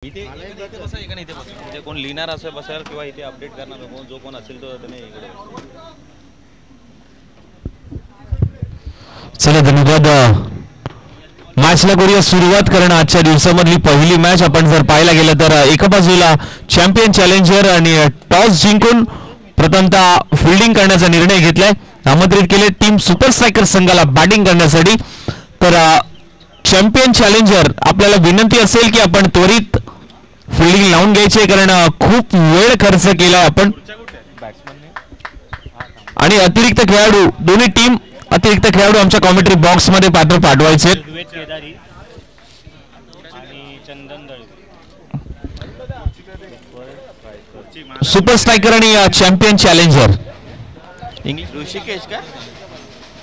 इथे बसा इथे इथे बसा म्हणजे कोण लिहिणार असेल बसेल किंवा इथे अपडेट करणार कोण जो कोण असेल तो त्याने इकडे. चला धन्यवाद. मॅचला करूया सुरुवात. कारण आजच्या दिवसामधली पहिली मॅच आपण जर पाहायला गेलं तर एका बाजूला चॅम्पियन चॅलेंजर आणि टॉस जिंकून प्रथमतः फिल्डिंग करण्याचा निर्णय घेतलाय. आमंत्रित केले टीम सुपर स्ट्रायकर संघाला बॅटिंग करण्यासाठी. तर चॅम्पियन चॅलेंजर आपल्याला विनंती असेल की आपण त्वरित फिल्डिंग लावून घ्यायचे कारण खूप वेळ खर्च केलाय आपण. आणि अतिरिक्त खेळाडू दोन्ही टीम अतिरिक्त खेळाडू आमच्या कॉमेंट्री बॉक्स मध्ये पाठवायचे. सुपर स्ट्रायकर आणि चॅम्पियन चॅलेंजर. इंग्लिश ऋषिकेश का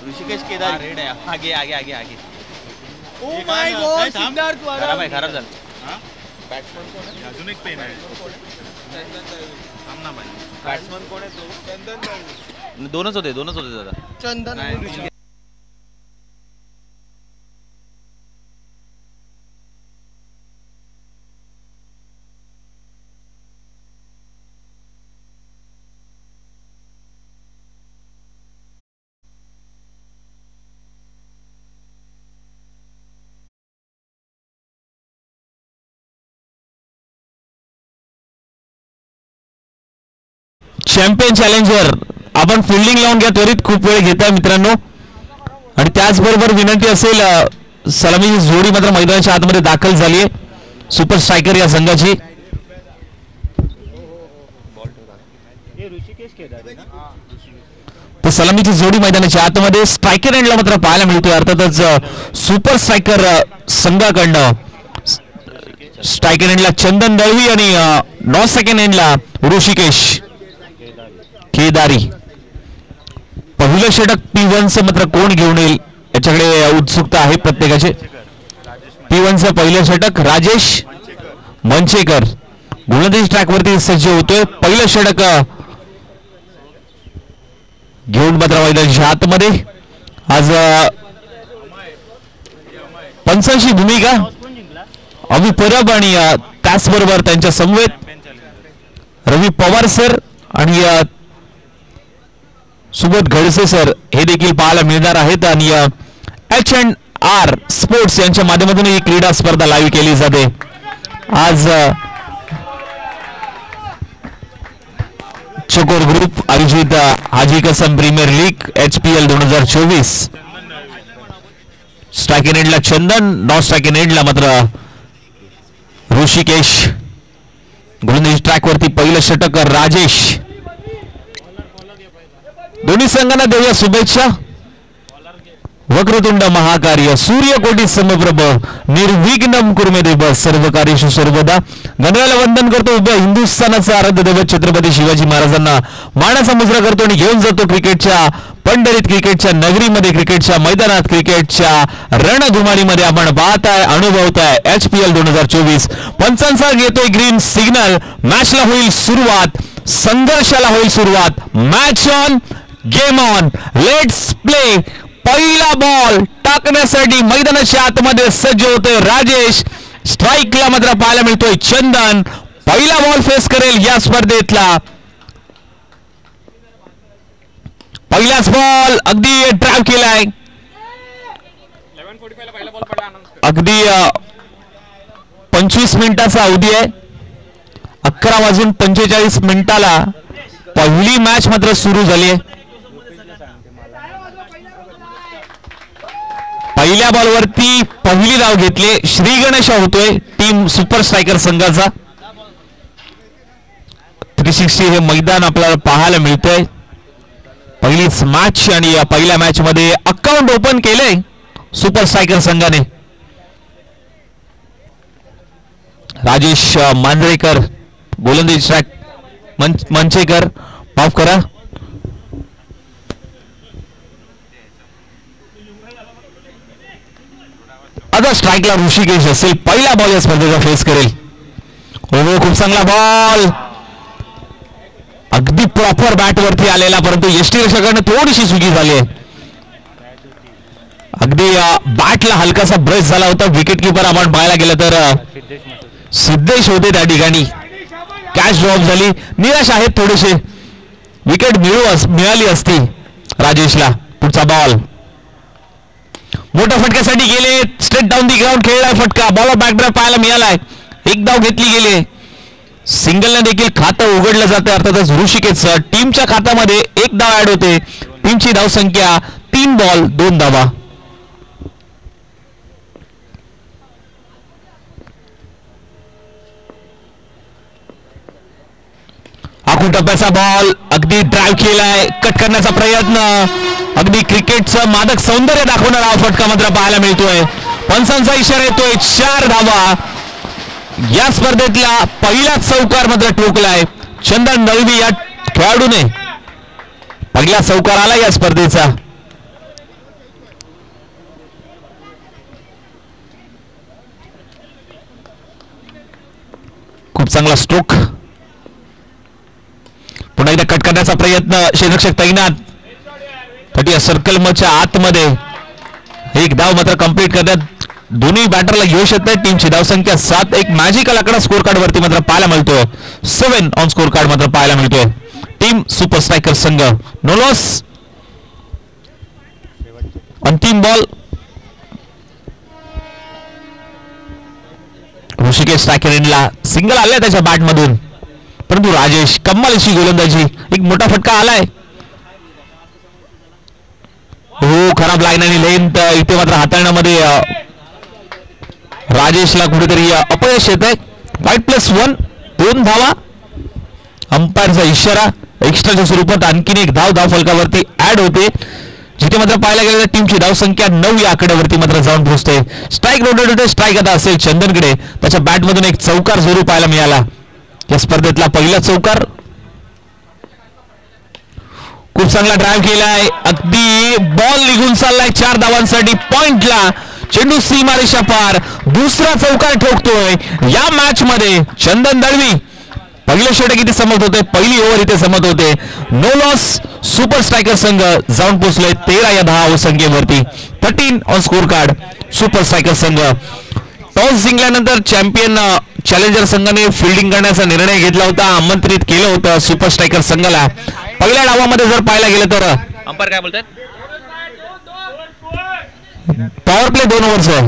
ऋषिकेश केदार रेड आहे. आगे आगे आगे आगे. ओ माय गॉड सिद्धार्थ खराब आहे खराब झालं. बॅट्समन कोण आहे अजून एक पेन आहे. थांब ना भाई बॅट्समन कोण आहे तो चंदन. दोनच होते दादा चंदन आणि ऋषिकेश. चॅम्पियन चॅलेंजर आपण फिल्डिंग लावून घ्या त्वरित. खूप वेळ घेताय मित्रांनो. आणि त्याचबरोबर विनंती असेल सलामीची जोडी मात्र मैदानाच्या आतमध्ये दाखल झाली आहे सुपर स्ट्रायकर या संघाची. तर सलामीची जोडी मैदानाच्या आतमध्ये स्ट्रायकर एंडला मात्र पाहायला मिळतोय. अर्थातच सुपर स्ट्रायकर संघाकडनं स्ट्रायकर एंडला चंदन दळवी आणि नॉन सेकंड एंडला ऋषिकेश केदारी. पहिलं षटक P1चं मात्र कोण घेऊन येईल याच्याकडे उत्सुकता आहे प्रत्येकाचे. P1चं पहिलं षटक राजेश मंचेकर गोलंदाजी ट्रॅकवरती सज्ज होतोय. पहिलं षटक घेऊन मात्र मैदानाच्या आतमध्ये. आज पंचांची भूमिका अभि परब आणि त्याचबरोबर त्यांच्या समवेत रवी पवार सर आणि सुबोध घडसे सर हे देखील पाहायला मिळणार आहेत. आणि H&R स्पोर्ट्स यांच्या माध्यमातून ही क्रीडा स्पर्धा लाईव्ह केली जाते. आज चकोर ग्रुप आयोजित हाजी कसम प्रीमियर लीग HPL 2024. स्ट्रायकिंग एंडला चंदन नॉन स्ट्रायकिंग एंडला मात्र ऋषिकेश. गोलंदाजी ट्रॅकवरती पहिलं षटक राजेश. दोन्ही संघांना देऊया शुभेच्छा. वक्रतुंड महाकार्य सूर्यकोटी समप्रभ निर्विघ्नम कुर्मे देव सर्व कार्येषु सर्वदा. गणरायाला वंदन करतो. उभ्या हिंदुस्थानाचा आराध्य दैवत छत्रपती शिवाजी महाराजांना मानाचा मुजरा करतो आणि घेऊन जातो क्रिकेटच्या पंढरीत, क्रिकेटच्या नगरीमध्ये, क्रिकेटच्या मैदानात, क्रिकेटच्या रणधुमाळीमध्ये. आपण पाहताय अनुभवताय HPL 2024. पंचांचा घेतोय ग्रीन सिग्नल. मॅचला होईल सुरुवात, संघर्षाला होईल सुरुवात. Match on game on let's play. पहिला बॉल टाकण्यासाठी मैदानाच्या आतमध्ये सज्ज होतोय राजेश. स्ट्राईकला मात्र पाहायला मिळतोय चंदन. पहिला बॉल फेस करेल या स्पर्धेतला. पहिलाच बॉल अगदी ड्राइव्ह केलाय. अगदी 25 मिनिटाचा अवधी आहे. 11:45 पहिली मॅच मात्र सुरू झाली आहे. पहिल्या बॉलवरती पहिली धाव घेतली. श्री गणेश होतोय टीम सुपर स्ट्रायकर संघाचा. 360 हे मैदान आपल्याला पाहायला मिळतंय. पहिलीच मॅच आणि या पहिल्या मॅच मध्ये अकाउंट ओपन केलंय सुपर स्ट्रायकर संघाने. राजेश मांजरेकर गोलंदाजी ट्रॅक मंचेकर माफ करा. आता स्ट्राईकला ऋषिकेश असेल. पहिला बॉल या स्पर्धेचा फेस करेल. हो खूप चांगला बॉल. अगदी प्रॉपर बॅट वरती आलेला परंतु यष्टीरक्षकाने थोडीशी चुकी झाली आहे. अगदी बॅटला हलकासा ब्रश झाला होता. विकेट किपर आपण पाहायला गेलं तर सिद्धेश होते त्या ठिकाणी. कॅच ड्रॉप झाली. निराश आहेत थोडेसे. विकेट मिळाली असती राजेशला. पुढचा बॉल मोठ्या फटक्यासाठी गेले. स्ट्रेट डाऊन दी ग्राउंड खेळलाय फटका. बॉल बॅकड्रॉप पाहायला मिळालाय. एक धाव घेतली गेली. सिंगलने देखील खातं उघडलं जाते. अर्थातच ऋषिकेशचं टीमच्या खात्यामध्ये एक धाव ऍड होते. टीमची धावसंख्या 3 बॉल 2 धावा. आखून टप्प्याचा बॉल अगदी ड्राईव्ह केलाय. कट करण्याचा प्रयत्न. अगदी क्रिकेटचं मादक सौंदर्य दाखवणारा हा फटका मात्र पाहायला मिळतोय. पंचांचा इशारा येतोय. 4 धावा. या स्पर्धेतला पहिलाच चौकार मात्र ठोकलाय चंदन दळवी या खेळाडूने. पहिला चौकार आला या स्पर्धेचा. खूप चांगला स्ट्रोक. पुन्हा एकदा कट करण्याचा प्रयत्न. क्षेत्ररक्षक तैनात. 30 सर्कल मधच्या आतमध्ये एक धाव मात्र कंप्लीट करण्यात दोन्ही बॅटरला यश येत नाही. टीमची धावसंख्या 7. एक मॅजिकल आकडा स्कोर कार्ड वरती मात्र पाहायला मिळतोय. 7 ऑन स्कोर कार्ड मात्र पाहायला मिळतोय. टीम सुपर स्ट्रायकर संघ नो लॉस. अंतिम बॉल. ऋषिकेश स्ट्रायकरला सिंगल आलाय त्याच्या बॅट मधून. परंतु राजेश कमाल अशी गोलंदाजी. एक मोठा फटका आलाय. हो खराब लाईन आणि लेंथ इथे मात्र हाताळण्यामध्ये राजेशला कुठेतरी अपयश येत आहे. वाईट +1 2 धावा. अंपायरचा इशारा. एक्स्ट्राच्या स्वरूपात आणखीन एक धाव फलकावरती ऍड होते. जिथे मात्र पाहायला गेलं तर टीमची धावसंख्या 9 या आकड्यावरती मात्र जाऊन पोहोचते. स्ट्राईक रोटेटेड स्ट्राईक आता असेल चंदनकडे. त्याच्या बॅटमधून एक चौकार जरूर पाहायला मिळाला. या स्पर्धेतला पहिला चौकार. खूप चांगला ड्राईव्ह केलाय. अगदी बॉल निघून चाललाय 4 धावांसाठी. पॉइंटला चेंडू सीमारेषा पार. दुसरा चौकार ठोकतोय या मॅच मध्ये चंदन दळवी. पहिले षटक इथे समत होते. पहिली ओव्हर इथे समत होते. No loss. सुपर स्ट्रायकर संघ जाऊन पोहोचले 13 या धाव संख्येवरती. 13 on score card super striker संघ. टॉस जिंकल्यानंतर चॅम्पियन चॅलेंजर संघाने फिल्डिंग करण्याचा निर्णय घेतला होता. आमंत्रित केलं होतं सुपर स्ट्रायकर संघाला. पहिल्या डावामध्ये जर पाहायला गेलं तर अंपायर काय बोलतात. पॉवर प्ले 2 ओव्हरचा आहे.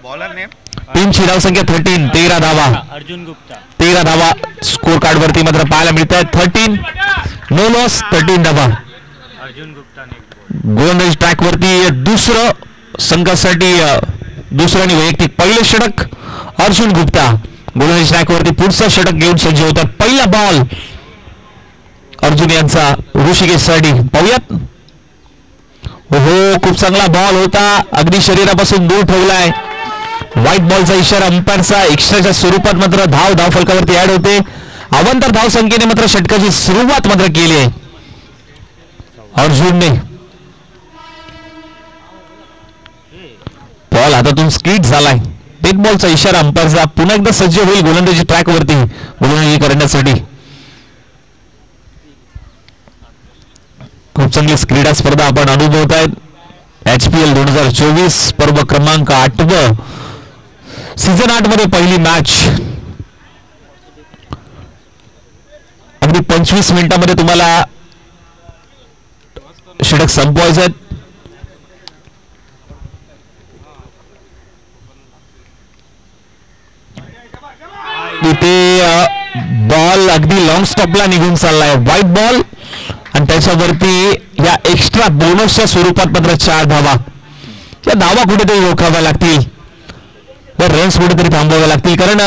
Bowler name. टीमची धावसंख्या 13. 13 धावा. अर्जुन गुप्ता. 13 धावा स्कोर कार्ड वरती मात्र पाहायला मिळत आहेत. 13 नो लॉस. 13 धावा. अर्जुन गुप्ता गोलंदाजी ट्रॅक वरती दुसरं संघासाठी दुसरं आणि वैयक्तिक पहिलं षटक अर्जुन गुप्ता. गोलंदाजी ट्रॅक वरती पुढचं षटक घेऊन सज्ज होतात. पहिला बॉल अर्जुन यांचा ऋषिकेशसाठी. पाहूयात. हो खूप चांगला बॉल होता. अगदी शरीरापासून दूर ठेवलाय. व्हाईट बॉलचा इशारा अंपायरचा. एक्स्ट्राच्या स्वरूपात मात्र धाव फलकावरती ऍड होते. अवंतर धाव संख्येने मात्र षटकाची सुरुवात मात्र केली आहे अर्जुनने. बॉल हातातून स्किट झालाय. डेथ बॉलचा इशारा अंपायरचा. पुन्हा एकदा सज्ज होईल गोलंदाजी ट्रॅक वरती गोलंदाजी करण्यासाठी. खूप चांगली क्रीडा स्पर्धा आपण अनुभवत आहेत. HPL 2024 पर्व क्रमांक 8 सीझन 8 मध्ये पहिली मॅच. अगदी 25 मिनिटांमध्ये तुम्हाला षटक संपवायचं आहे. तिथे बॉल अगदी लॉंग स्टॉपला निघून चाललाय. व्हाईट बॉल आणि त्याच्यावरती या एक्स्ट्रा बोनसच्या स्वरूपात मात्र 4 धावा. या धावा कुठेतरी रोखाव्या लागतील. या रन्स कुठेतरी थांबवाव्या लागतील. कारण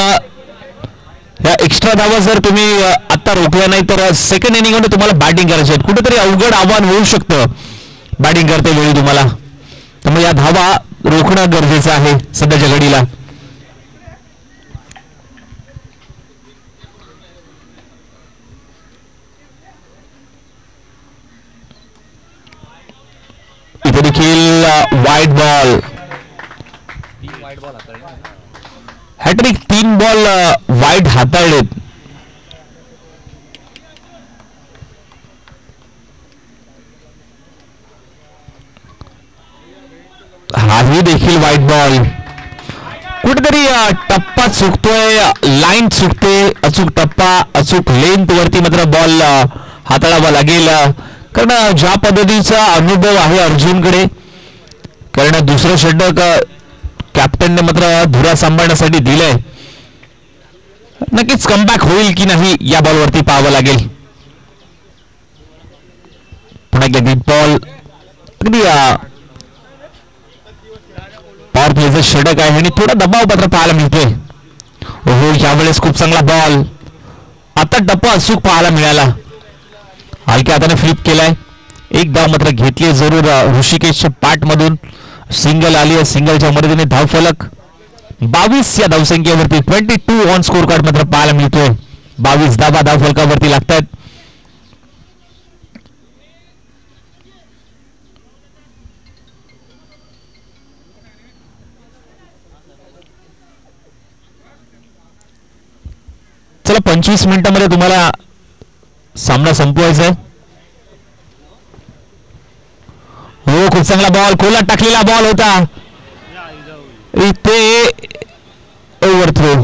या एक्स्ट्रा धावा जर तुम्ही आता रोखल्या नाही तर सेकंड इनिंग मध्ये तुम्हाला बॅटिंग करायची आहे. कुठेतरी अवघड आव्हान होऊ शकतं बॅटिंग करते वेळी तुम्हाला. त्यामुळे या धावा रोखणं गरजेचं आहे सध्याच्या घडीला. इथे देखील वाईट बॉल. हॅट्रिक 3 बॉल वाईट हाताळलेत. हाही देखील वाईट बॉल. कुठेतरी टप्पा चुकतोय, लाईन चुकते, अचूक टप्पा, अचूक लेंथ वरती मात्र बॉल हाताळावा लागेल. कारण ज्या पद्धतीचा अनुभव आहे अर्जुनकडे, कारण दुसरं षटक कॅप्टनने मात्र धुरा सांभाळण्यासाठी दिलंय. नक्कीच कमबॅक होईल की नाही या बॉलवरती पाहावं लागेल. पुन्हा एकदा डीप बॉल, अगदी पॉवर प्लेचं षटक आहे आणि थोडा दबाव मात्र पाहायला मिळतोय. हो, यावेळेस खूप चांगला बॉल, आता टप्पा अचूक पाहायला मिळाला. हलक्या हाताने फ्लिप केलाय. एक धाव मात्र घेतली जरूर ऋषिकेशच्या पाठ मधून. सिंगल आली आहे, सिंगलच्या मदतीने धावफलक 22 या धावसंख्येवरती 22 ऑन स्कोर कार्ड मात्र पाहायला मिळतोय. 22 धावा धावफलकावरती लागतात. चला 25 मिनिटांमध्ये तुम्हाला सामना संपवायचा आहे. हो, खूप चांगला बॉल, खोलात टाकलेला बॉल होता. इथे ओव्हर थ्रो.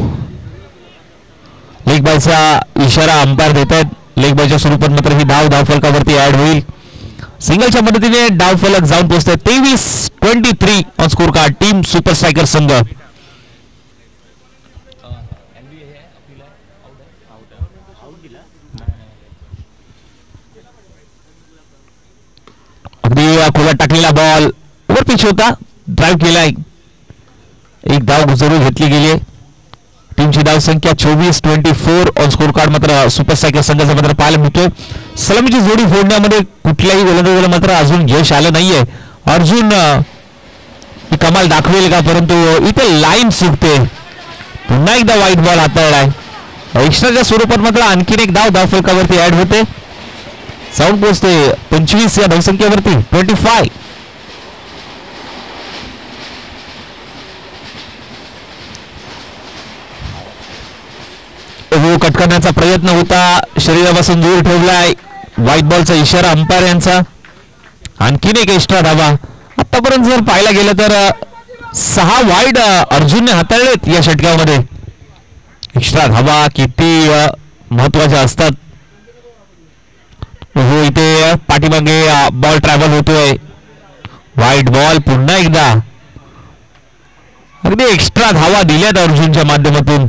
लेग बायचा इशारा अंपायर देत आहेत. लेग बायच्या स्वरूपात मात्र ही धावफलकावरती ऍड होईल. सिंगलच्या मदतीने धावफलक जाऊन पोहोचतोय 23-23 on score card team super striker संघ. अगदी खोलात टाकलेला बॉल ओव्हर पिच होता, ड्राईव्ह केलाय. एक धाव जरूर घेतली गेली. टीमची धाव संख्या 24-24 ऑन स्कोर कार्ड मात्र सुपर स्ट्रायकर संघाचा मात्र पाहायला मिळतोय. सलामीची जोडी फोडण्यामध्ये कुठल्याही गोलंदाजाला मात्र अजून यश आलं नाहीये. अर्जुन ही कमाल दाखवेल का, परंतु इथे लाईन चुकते. पुन्हा एकदा वाईट बॉल हाताळलाय. एक्स्ट्राच्या स्वरूपात मात्र आणखीन एक धाव धावफलकावरती ऍड होते. जाऊन पोहोचते 25 या धावसंख्येवरती 25. हो, कट करण्याचा प्रयत्न होता, शरीरापासून दूर ठेवलाय. व्हाईट बॉलचा इशारा अंपायर यांचा. आणखीन एक एक्स्ट्रा धावा. आतापर्यंत जर पाहायला गेलं तर 6 वाईड अर्जुनने हाताळलेत या षटकामध्ये. एक्स्ट्रा धावा किती महत्वाच्या असतात. हो, इथे पाठीमागे बॉल ट्रॅव्हल होतोय. व्हाईट बॉल पुन्हा एकदा. अगदी एक्स्ट्रा धावा दिल्यात अर्जुनच्या माध्यमातून.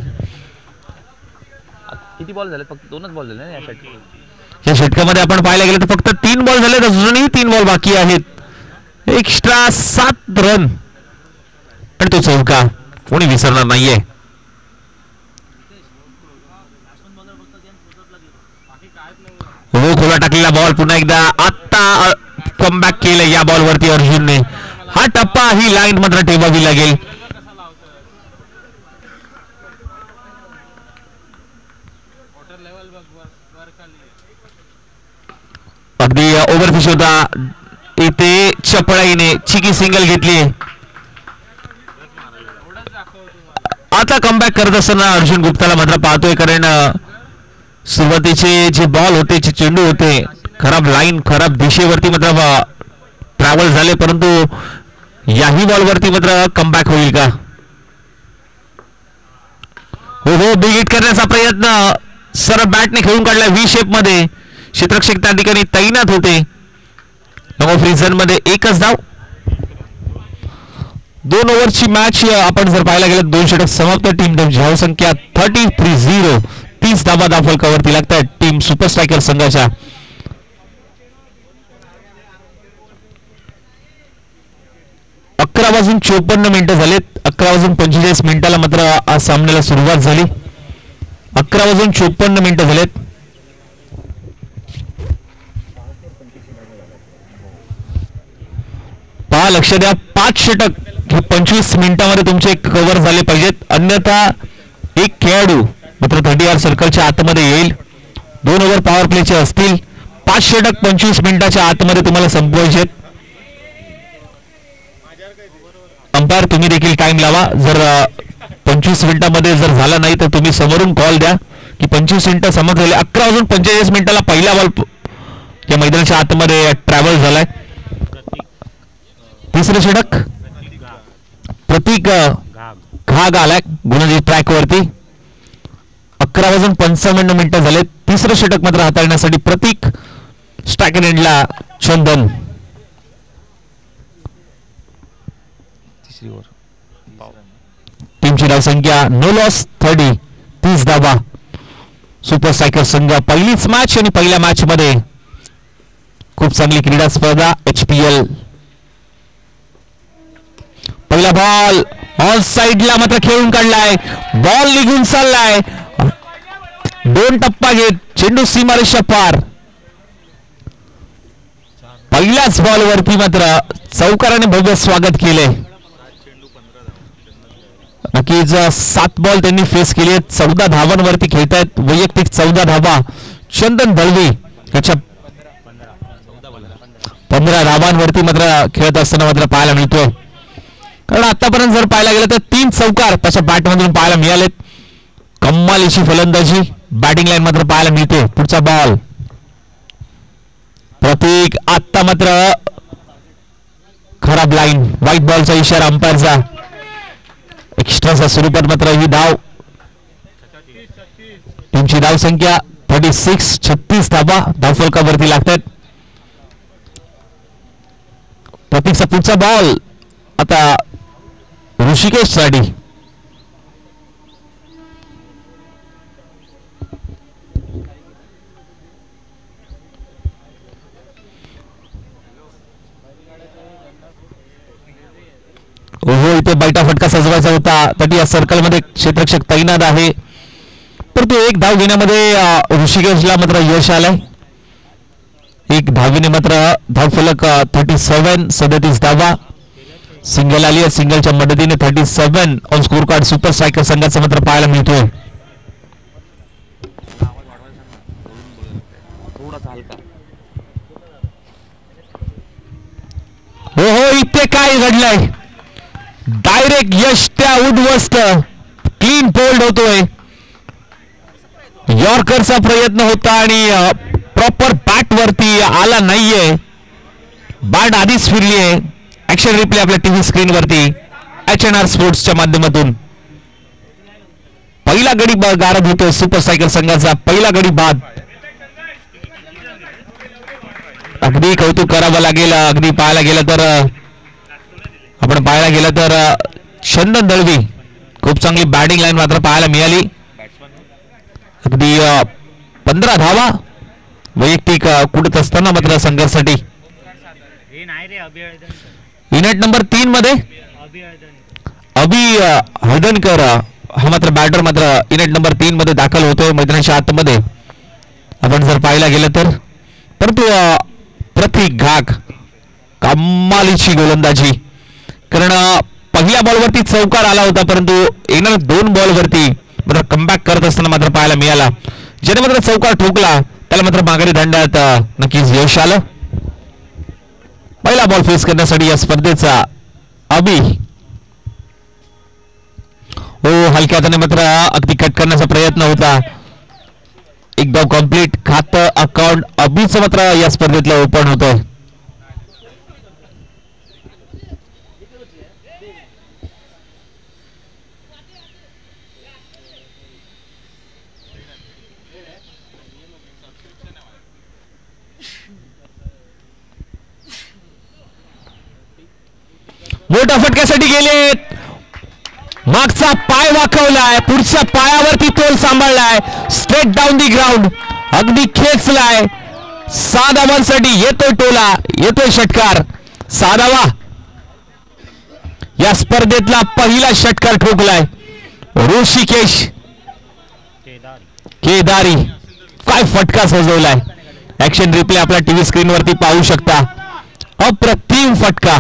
किती बॉल झाले? फक्त 2च बॉल झाले ना या षटकामध्ये. आपण पाहायला गेलं तर फक्त 3 बॉल झालेत, अजूनही 3 बॉल बाकी आहेत. एक्स्ट्रा 7 रन आणि तो चौका कोणी विसरणार नाहीये. हो, खोला टाकलेला बॉल पुन्हा एकदा. आता कमबॅक केलं या बॉलवरती अर्जुनने. हा टप्पा, ही लाईन मात्र ठेवावी लागेल. अगदी ओव्हरफिश होता. इथे चपळाईने चिकी सिंगल घेतली. आता कमबॅक करत असताना अर्जुन गुप्ताला मात्र पाहतोय, कारण सुरुवातीचे जे बॉल होते, जे चेंडू होते, खराब लाईन, खराब दिशेवरती मात्र ट्रॅव्हल झाले. परंतु याही बॉलवरती मात्र कमबॅक होईल का? हो हो, बिग हिट करण्याचा प्रयत्न सरळ बॅटने खेळून काढला व्ही शेप मध्ये. क्षेत्ररक्षक त्या ठिकाणी तैनात होते. ऑफ रिझन मध्ये एकच धाव. 2 ओव्हरची मॅच आपण जर पाहायला गेलं 2 षटक समाप्त. टीम धाव संख्या 33-0. 30 धावा धावफलकावरती लागतात टीम सुपर स्ट्रायकर संघाच्या. अकरा वाजून 54 मिनिटं झालेत. 11 वाजून 45 मिनिटाला मात्र सामन्याला सुरुवात झाली. 11 वाजून 54 मिनिटं झालेत. पहा, लक्ष द्या, 5 षटक हे 25 मिनिटांमध्ये तुमचे कव्हर झाले पाहिजेत. अन्यथा एक खेळाडू मात्र 30 सर्कलच्या आतमध्ये येईल. 2 ओव्हर पॉवर प्लेचे असतील. 5 षटक 25 मिनिटाच्या आतमध्ये तुम्हाला संपवायचे. अंपायर तुम्ही देखील टाइम लावा. जर 25 मिनिटांमध्ये जर झाला नाही तर तुम्ही समोरून कॉल द्या की 25 मिनिटं समाप्त झाले. 11 वाजून 45 मिनिटाला पहिला बॉल या मैदानाच्या आतमध्ये ट्रॅव्हल झालाय. तिसरे षटक प्रतीक घाग आलाय गुणाजी ट्रॅक वरती. 11:55 झाले. तिसरं षटक मात्र हाताळण्यासाठी प्रतीक. स्ट्रायकर एंडला चंदन. टीमची धावसंख्या नो लॉस 30 धावा. सुपर स्ट्रायकर संघ पहिलीच मॅच आणि पहिल्या मॅच मध्ये खूप चांगली क्रीडा स्पर्धा HPL. पहिला बॉल ऑन साइडला मात्र खेळून काढलाय. बॉल निघून चाललाय. 2 टप्पा घेत चेंडू सीमारेषा पार. पहिल्याच बॉल वरती मात्र चौकाराने भव्य स्वागत केले. नक्कीच 7 बॉल त्यांनी फेस केले. 14 धावांवरती खेळतायत. वैयक्तिक 14 धावा चंदन दळवी याच्या 15 धावांवरती मात्र खेळत असताना मात्र पाहायला मिळतोय. कारण आतापर्यंत जर पाहायला गेलं तर 3 चौकार त्याच्या बॅटमधून पाहायला मिळालेत. कमालीची फलंदाजी बॅटिंग लाईन मात्र पाहायला मिळते. पुढचा बॉल प्रतीक. आता मात्र खराब लाईन. व्हाईट बॉलचा इशारा अंपायरचा. एक्स्ट्राच्या स्वरूपात मात्र ही धाव. टीमची धाव संख्या 36 धावा धावफलकावरती लागतात. प्रतीकचा पुढचा बॉल आता ऋषिकेश साठी. ओहो, इथे बैठा फटका सजवायचा होता. तरी या सर्कल मध्ये क्षेत्ररक्षक तैनात आहे. परंतु एक धाव घेण्यामध्ये ऋषिकेशला मात्र यश आलंय. एक धावीने मात्र धावफलक 37 धावा. सिंगल आली आहे. सिंगलच्या मदतीने 37 on score card super striker संघाचा मात्र पाहायला मिळतोय. ओहो, इथे काय घडलंय. डायरेक्ट यश त्या उद्ध्वस्त. क्लीन बोल्ड होतोय. यॉर्करचा प्रयत्न होता आणि प्रॉपर बॅट वरती आला नाहीये. बॅट आधीच फिरली आहे. ऍक्शन रिप्ले आपल्या टीव्ही स्क्रीन वरती HNR स्पोर्ट्सच्या माध्यमातून. पहिला गडी गारद होतोय सुपर स्ट्रायकर संघाचा. पहिला गडी बाद. अगदी कौतुक करावं लागेल. अगदी पाहायला गेलं तर आपण पाहायला गेलं तर चंदन दळवी खूप चांगली बॅटिंग लाईन मात्र पाहायला मिळाली. अगदी 15 धावा वैयक्तिक कुठत असताना मात्र संघासाठी. युनिट नंबर 3 मध्ये अभि हळदणकर हा मात्र बॅटर मात्र युनिट नंबर 3 मध्ये दाखल होतोय मैदानाच्या आतमध्ये आपण जर पाहायला गेलं तर. परंतु प्रतीक घाग कमालीची गोलंदाजी. कारण पहिल्या बॉलवरती चौकार आला होता परंतु येणाऱ्या 2 बॉलवरती मात्र कमबॅक करत असताना मात्र पाहायला मिळाला. ज्याने मात्र चौकार ठोकला त्याला मात्र माघारी दंडात नक्कीच यश आलं. पहिला बॉल फेस करण्यासाठी या स्पर्धेचा अभि. हो, हलक्या हाताने मात्र अगदी कट करण्याचा प्रयत्न होता. एक धाव कंप्लीट. खातं अकाउंट अभिचं मात्र या स्पर्धेतलं ओपन होतोय. मोठा फटक्यासाठी गेलेत. मागचा पाय वाकवलाय. पुढच्या पायावरती तोल सांभाळलाय. Straight down the ground. अगदी खेचलाय. 6 धावांसाठी येतोय टोला. येतोय षटकार. 6 धावा. या स्पर्धेतला पहिला षटकार ठोकलाय ऋषिकेश केदारी. काय फटका सजवलाय. ऍक्शन रिप्ले आपल्या टीव्ही स्क्रीन वरती पाहू शकता. अप्रतिम फटका.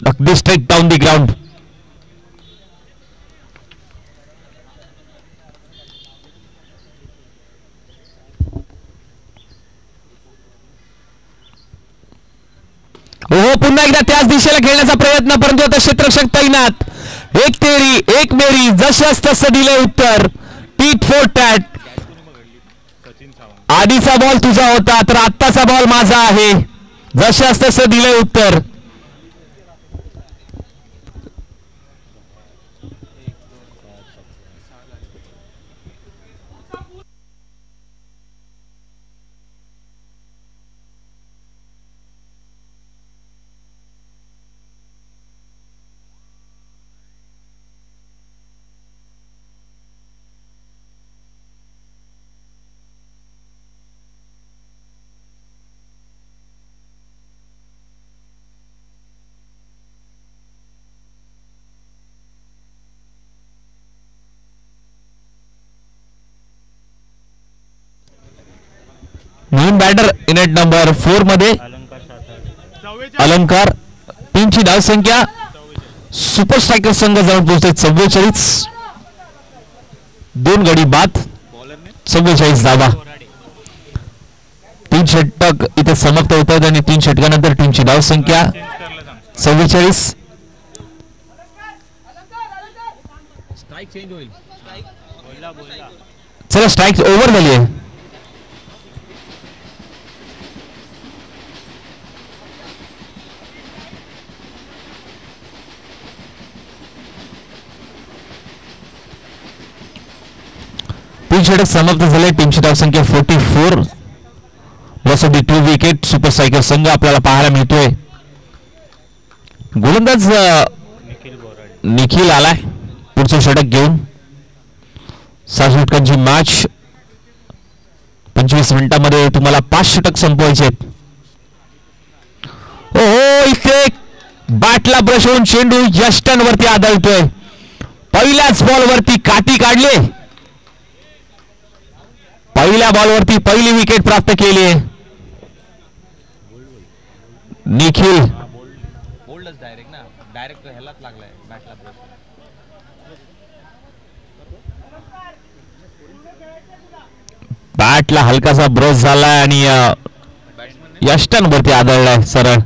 अगदी स्ट्रेट डाऊन दी ग्राउंड. हो, पुन्हा एकदा त्याच दिशेला खेळण्याचा प्रयत्न परंतु आता क्षेत्ररक्षक तैनात. एक तेरी एक मेरी. जशाच तसं दिलंय उत्तर. Tit for tat. आधीचा बॉल तुझा होता तर आत्ताचा बॉल माझा आहे. जशाच तसं दिलंय उत्तर. बॅटर नेट नंबर 4 मध्ये अलंकार. टीमची धाव संख्या सुपर स्ट्रायकर संघ जाऊन पोहोचते 44. 2 गडी बाद 44 धावा. 3 षटक इथे समाप्त होत आहेत आणि 3 षटकानंतर टीमची धाव संख्या 44. चला स्ट्राईक ओव्हर झाली आहे. तीन षटक समाप्त झाले. टीमची धाव संख्या 44. Loss of the 2 wicket. Super striker संघ आपल्याला पाहायला मिळतोय. गोलंदाज निखिल आलाय पुढचं षटक घेऊन. 6 षटकांची मॅच. 25 मिनिटांमध्ये तुम्हाला 5 षटक संपवायचे आहेत. ओहो, इथे बॅटला ब्रश होऊन चेंडू यष्टनवरती आदळतोय. पहिल्याच बॉलवरती काठी काढली. पहिल्या बॉलवरती पहिली विकेट प्राप्त केली आहे निखिल. बोल्डच डायरेक्ट ना, डायरेक्ट ह्यालाच लागलाय बॅटला ब्रश. बॅटला हलकासा ब्रश झालाय आणि यष्टनवरती आदळलाय. सरळ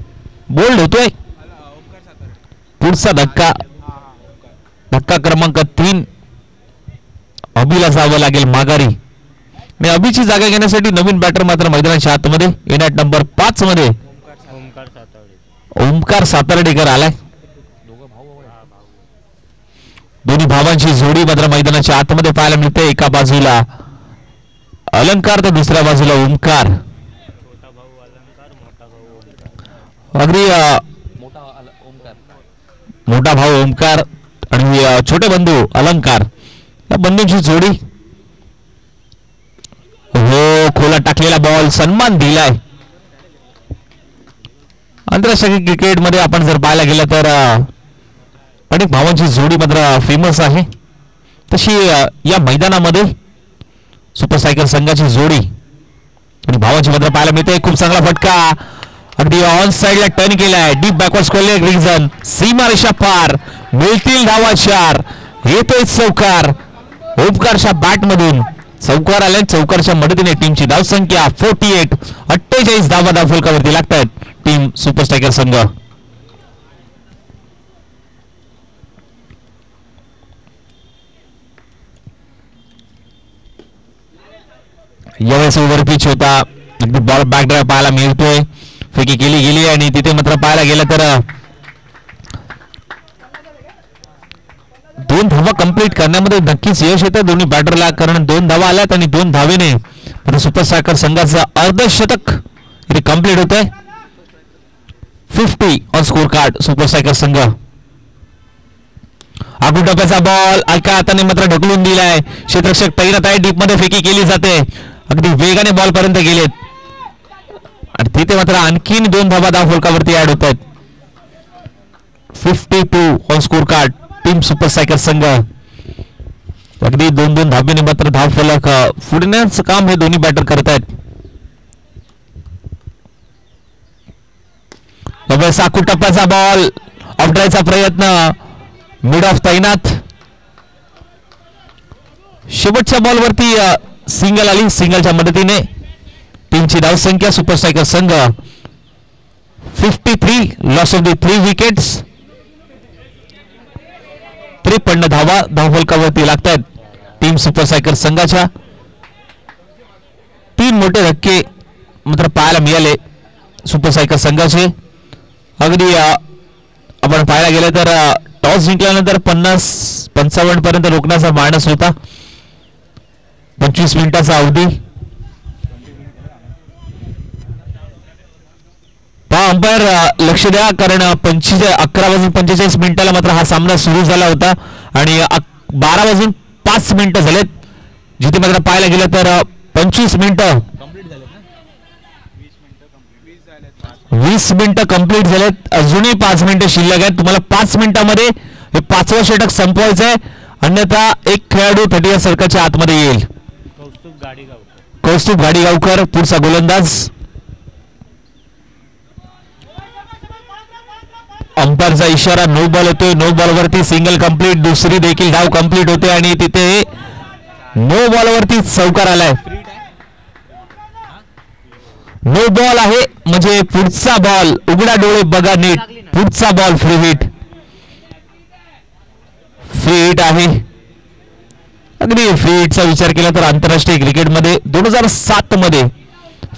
बोल्ड होतोय. पुढचा धक्का क्रमांक 3 अभिला जावं लागेल माघारी. आणि अभिची जागा घेण्यासाठी नवीन बॅटर मात्र मैदानाच्या आतमध्ये येण्यात नंबर 5 मध्ये ओमकार सातर्डेकर आलाय. दोन्ही भावांची जोडी मात्र मैदानाच्या आतमध्ये पाहायला मिळते. एका बाजूला अलंकार तर दुसऱ्या बाजूला ओमकार. अगदी मोठा भाऊ ओमकार आणि छोटे बंधू अलंकार या बंधूंची जोडी. हो, खोला टाकलेला बॉल सन्मान दिलाय. आंतरराष्ट्रीय क्रिकेट मध्ये आपण जर पाहायला गेलं तर अनेक भावांची जोडी मात्र फेमस आहे. तशी या मैदानामध्ये सुपर स्ट्रायकर संघाची जोडी आणि भावांची मात्र पाहायला मिळते. खूप चांगला फटका अगदी ऑन साइडला टर्न केलाय. Deep backward square region. सीमा रेषा पार. मिळतील धावा 4. येतोय चौकार. ओमकारच्या बॅट मधून चौकार आल्या. चौकारच्या मदतीने टीमची धाव संख्या 48. 48 धावा धावफलकावरती लागतात टीम सुपर स्ट्रायकर संघ. यावेळेस ओव्हर पिच होता. अगदी बॉल बॅक ड्राइव्ह पाहायला मिळतोय. फेकी केली गेली आणि तिथे मात्र पाहायला गेलं तर 2 धावा कंप्लीट करण्यामध्ये नक्कीच यश येतं दोन्ही बॅटरला. कारण 2 धावा आल्यात आणि 2 धावेने सुपर स्ट्रायकर संघाचं अर्धशतक इथे कंप्लीट होत आहे. 50 on score card super striker संघ. आगू टप्प्याचा बॉल एका हाताने मात्र ढकलून दिलाय. क्षेत्ररक्षक तैनात आहे. डीप मध्ये फेकी केली जाते. अगदी वेगाने बॉल पर्यंत गेलेत आणि तिथे मात्र आणखीन 2 धावा धावफलकावरती ऍड होत आहेत. 52 on score card team super striker संघ. अगदी 2-2 धाबेने मात्र धावफलक फुडण्याचं काम हे दोन्ही बॅटर करत आहेत. साकू टप्प्याचा बॉल ऑफ ड्रायचा प्रयत्न. मिड ऑफ तैनात. शेवटच्या बॉलवरती सिंगल आली. सिंगलच्या मदतीने टीमची धाव संख्या सुपर स्ट्रायकर संघ 53. Loss of the 3 wickets. 53 धावा धावफलकावरती लागतात टीम सुपर स्ट्रायकर संघाच्या. 3 मोठे धक्के मात्र पाहायला मिळाले सुपर स्ट्रायकर संघाचे. अगदी आपण पाहायला गेलं तर टॉस जिंकल्यानंतर 50-55 पर्यंत रोखण्याचा मानस होता. 25 मिनिटाचा अवधी. अंपायर लक्ष द्या कारण 11:45 मिनिटाला मात्र हा सामना सुरू झाला होता आणि 12:05 झालेत. जिथे मात्र पाहायला गेलं तर 25 मिनिटं 20 मिनिटं कंप्लीट झालेत. अजूनही 5 मिनिटं शिल्लक आहेत. तुम्हाला 5 मिनिटांमध्ये हे 5वं षटक संपवायचं आहे. अन्यथा एक खेळाडू 30 सर्कलच्या आतमध्ये येईल. कौस्तुभ गाडीगावकर पुढचा गोलंदाज. अंपायरचा इशारा, नो बॉल होतोय. नो बॉल वरती सिंगल कंप्लीट, दुसरी देखील धाव कंप्लीट होते आणि तिथे नो बॉल वरती चौकार आलाय. नो बॉल आहे म्हणजे पुढचा बॉल, उघडा डोळे बघा नीट, पुढचा ball free hit. Free hit आहे. अगदी फ्री हिटचा विचार केला तर आंतरराष्ट्रीय क्रिकेटमध्ये 2007 मध्ये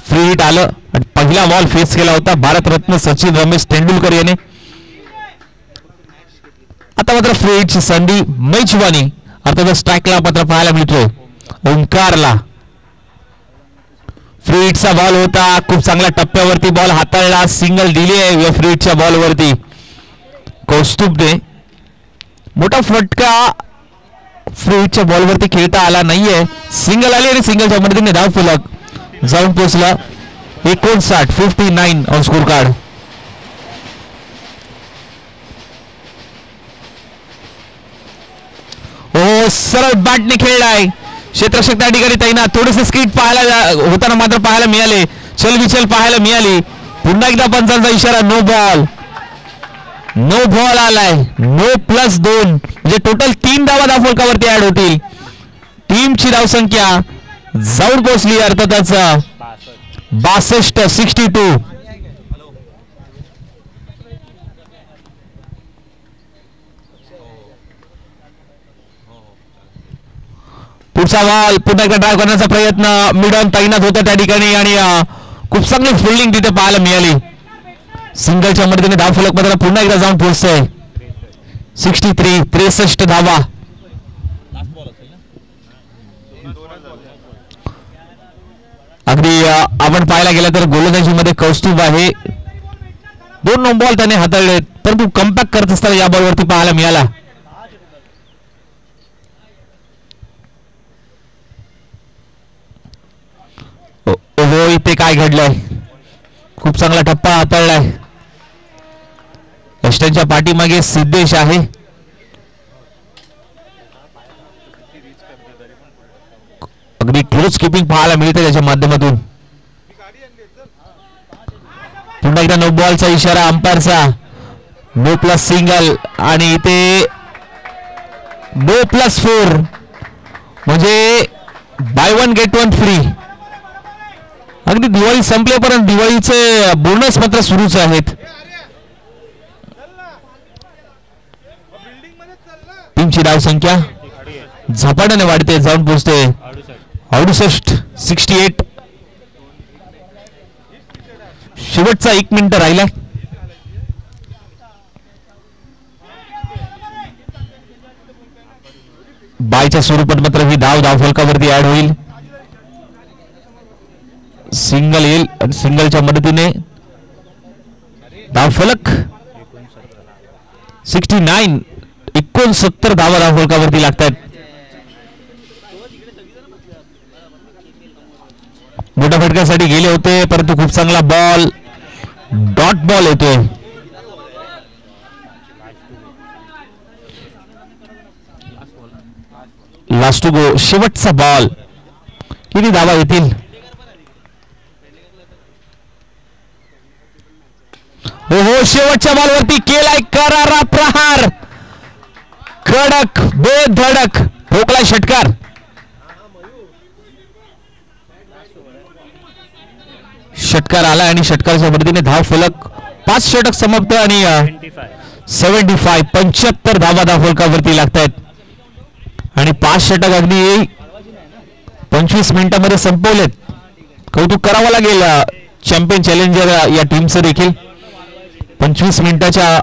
फ्री हिट आलं आणि पहिला बॉल फेस केला होता भारतरत्न सचिन रमेश तेंडुलकर याने. आता मात्र फ्री हिटची संधी मैचवानी अर्थात स्ट्राईकला मात्र पाहायला मिळतोय ओंकारला. फ्री हिटचा बॉल होता, खूप चांगल्या टप्प्यावरती बॉल हाताळला, सिंगल दिली आहे या फ्री हिटच्या बॉलवरती कौस्तुभने. मोठा फटका फ्री हिटच्या बॉलवरती खेळता आला नाहीये. सिंगल आली आणि सिंगलच्या मदतीने धाव फलक जाऊन पोहोचला 59 ऑन स्कोर कार्ड. हो, सरळ बॅटने खेळलाय. क्षेत्ररक्षक त्या ठिकाणी तैनात. थोडेसे स्किट पाहायला होताना मात्र पाहायला मिळाले, चलबिचल पाहायला मिळाली. पुन्हा एकदा पंचांचा इशारा, नो बॉल. नो बॉल आलाय. नो +2 म्हणजे टोटल 3 धावा धावफलकावरती ऍड होतील. टीमची धावसंख्या जाऊन पोहोचली अर्थातच 62. पुढचा बॉल पुन्हा एकदा ड्राईव्ह करण्याचा प्रयत्न, मिड ऑन तैनात होता त्या ठिकाणी आणि खूप चांगली फिल्डिंग तिथे पाहायला मिळाली. सिंगलच्या मदतीने धाव फलक मध्ये पुन्हा एकदा जाऊन पोहोचतोय 63 धावा. अगदी आपण पाहायला गेलं तर गोलंदाजी मध्ये कौस्तुभ आहे. 2 नो बॉल त्याने हाताळले परंतु कमबॅक करत असताना या बॉलवरती पाहायला मिळाला. हो, इथे काय घडलंय, खूप चांगला टप्पा हाताळलाय. यष्टांच्या पाठीमागे सिद्धेश आहे. अगदी क्लोज किपिंग पाहायला मिळते त्याच्या माध्यमातून. पुन्हा एकदा नो बॉलचा इशारा अंपायरचा. नो प्लस सिंगल आणि इथे नो +4 म्हणजे बाय 1 गेट 1 फ्री. अगदी दिवाळी संपलेपर्यंत दिवाळीचे बोनस मात्र सुरूच आहेत. टीमची धावसंख्या झपाट्याने वाढते, जाऊन पोहोचते 68. शेवटचा 1 मिनिट राहिला. बायच्या स्वरूपात मात्र ही धाव फलकावरती ऍड होईल. सिंगल येईल आणि सिंगलच्या मदतीने धाव फलक 69 धावा धाव फलकावरती लागतात. मोठ्या फटक्यासाठी गेले होते परंतु खूप चांगला बॉल, डॉट बॉल येतोय. लास्ट टू गो, शेवटचा बॉल. किती धावा येतील? हो, शेवटच्या बॉलवरती केलाय करारा प्रहार. कडक बेधडक ठोकलाय षटकार. षटकार आला आणि षटकाराच्या मदतीने धाव फलक 5 षटक समाप्त आणि 75 धावा धाव फलकावरती लागतायत आणि 5 षटक अगदी 25 मिनिटांमध्ये संपवलेत. कौतुक करावं लागेल चॅम्पियन चॅलेंजर या टीमचं देखील. 25 मिनिटाच्या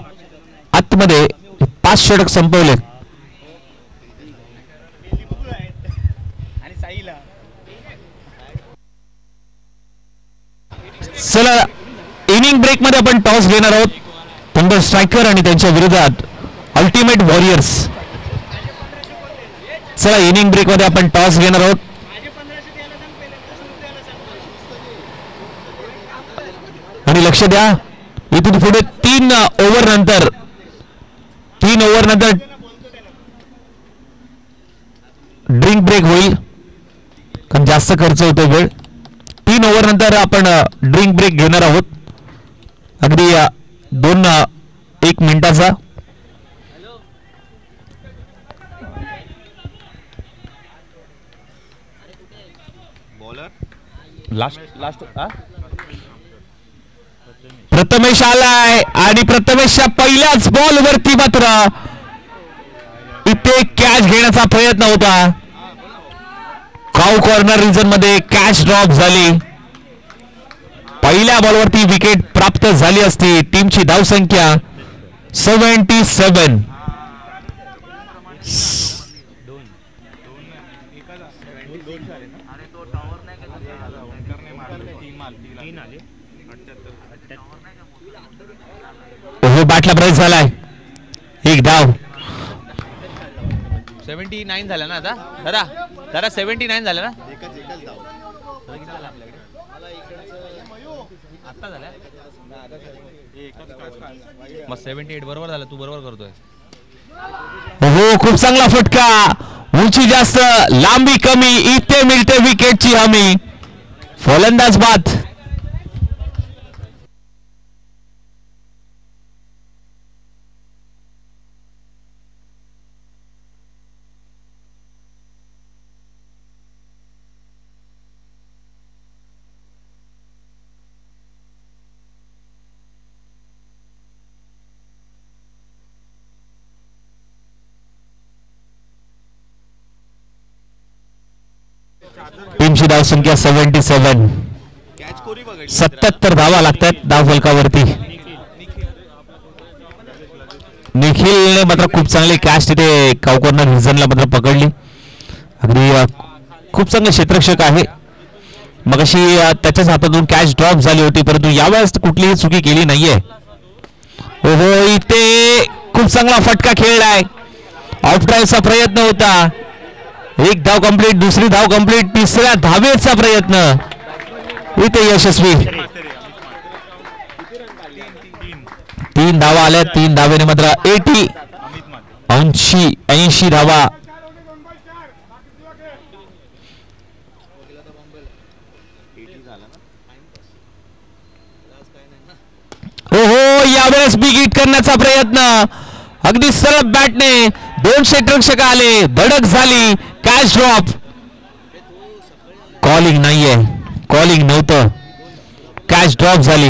आतमध्ये 5 षटक संपवलेत. चला, इनिंग ब्रेक मध्ये आपण टॉस घेणार आहोत. थंडर स्ट्रायकर आणि त्यांच्या विरोधात अल्टिमेट वॉरियर्स. चला, इनिंग ब्रेक मध्ये आपण टॉस घेणार आहोत. आणि लक्ष द्या, इथून पुढे 3 ओव्हर नंतर ड्रिंक ब्रेक होईल. कारण ज्या जास्त खर्च होतो वेळ. 3 ओव्हर नंतर आपण ड्रिंक ब्रेक घेणार आहोत, अगदी 1 मिनिटाचा. लास्ट प्रथमेश आलाय आणि प्रथमेशच्या पहिल्याच बॉल वरती मात्र इथे कॅच घेण्याचा प्रयत्न होता. काउ कॉर्नर रिजन मध्ये कॅच ड्रॉप झाली. पहिल्या बॉलवरती विकेट प्राप्त झाली असती. टीमची धावसंख्या 77. हो, बॅटला ब्रेक झालाय. 1 धाव. 79 झाला ना आता. जरा 79 झालं ना. आता झालं मग 78 बरोबर झालं. तू बरोबर करतोय. हो, खूप चांगला फटका. उंची जास्त, लांबी कमी, इथे मिळते विकेटची हमी. फलंदाज बाद. टीमची धावसंख्या 77. 77 धावा लागतात धाव फलकावरती. निखिलने मात्र खूप चांगली कॅच तिथे काउ कॉर्नर रिजनला मात्र पकडली. अगदी खूप चांगले क्षेत्ररक्षक आहे. मगाशी त्याच्याच हातातून कॅच ड्रॉप झाली होती, परंतु यावेळेस कुठलीही चुकी केली नाहीये. हो, इथे खूप चांगला फटका खेळलाय. ऑफ ड्राईव्हचा प्रयत्न होता. 1 धाव कंप्लीट, दुसरी धाव कंप्लीट, तिसऱ्या धावेचा प्रयत्न इथे यशस्वी. 3 धावा आल्या. 3 धावेने मात्र 80 धावा. हो, यावेळेस बिग हिट करण्याचा प्रयत्न. अगदी सरळ बॅटने 2 क्षेत्ररक्षक आले, धडक झाली, कॅच ड्रॉप. कॉलिंग नाहीये, कॉलिंग नव्हतं, कॅच ड्रॉप झाली.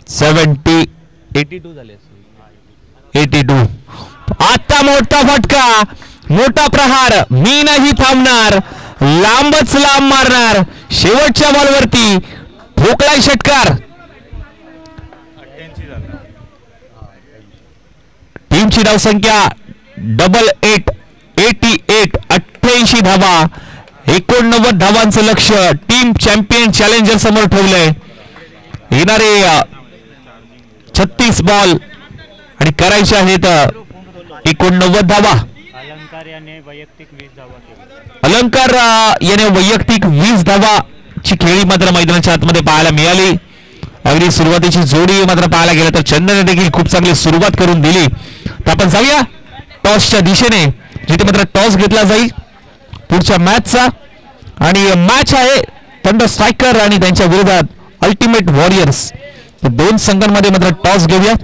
$70 82 झाले. 82. आता मोठा फटका, मोठा प्रहार. मी नाही थांबणार, लांबच लांब मारणार. शेवटच्या बॉलवरती ठोकलाय षटकार. टीमची धावसंख्या 88 धावा. 89 धावांचं लक्ष टीम चॅम्पियन चॅलेंजर समोर ठेवलंय. येणारे 36 बॉल आणि करायचे आहेत 89 धावा. अलंकार याने वैयक्तिक 20 धावाची खेळी मात्र मैदानाच्या आतमध्ये पाहायला मिळाली. अगदी सुरुवातीची जोडी मात्र पाहायला गेलं तर चंदनने देखील खूप चांगली सुरुवात करून दिली. तर आपण जाऊया टॉसच्या दिशेने, जिथे मात्र टॉस घेतला जाईल पुढच्या मॅचचा. आणि मॅच आहे थंडर स्ट्रायकर आणि त्यांच्या विरोधात अल्टिमेट वॉरियर्स. 2 संघांमध्ये मात्र टॉस घेऊया.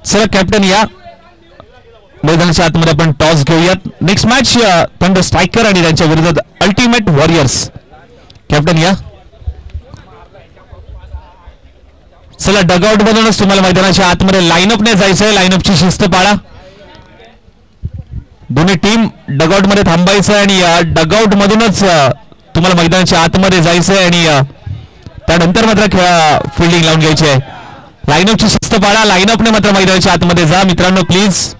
चला कॅप्टन या मैदानाच्या आतमध्ये आपण टॉस घेऊयात. नेक्स्ट मॅच थंडर स्ट्रायकर आणि त्यांच्या विरोधात अल्टिमेट वॉरियर्स. कॅप्टन या. चला डगआउट मधूनच तुम्हाला मैदानाच्या आतमध्ये लाईनअपने जायचंय. लाईनअपची शिस्त पाळा. दोन्ही टीम डगआउट मध्ये थांबायचं आणि डगआउट मधूनच तुम्हाला मैदानाच्या आतमध्ये जायचंय आणि त्यानंतर मात्र फिल्डिंग लावून घ्यायची आहे. लाईनअपची शिस्त पाळा. लाईनअपने मात्र मैदानाच्या आतमध्ये जा मित्रांनो प्लीज.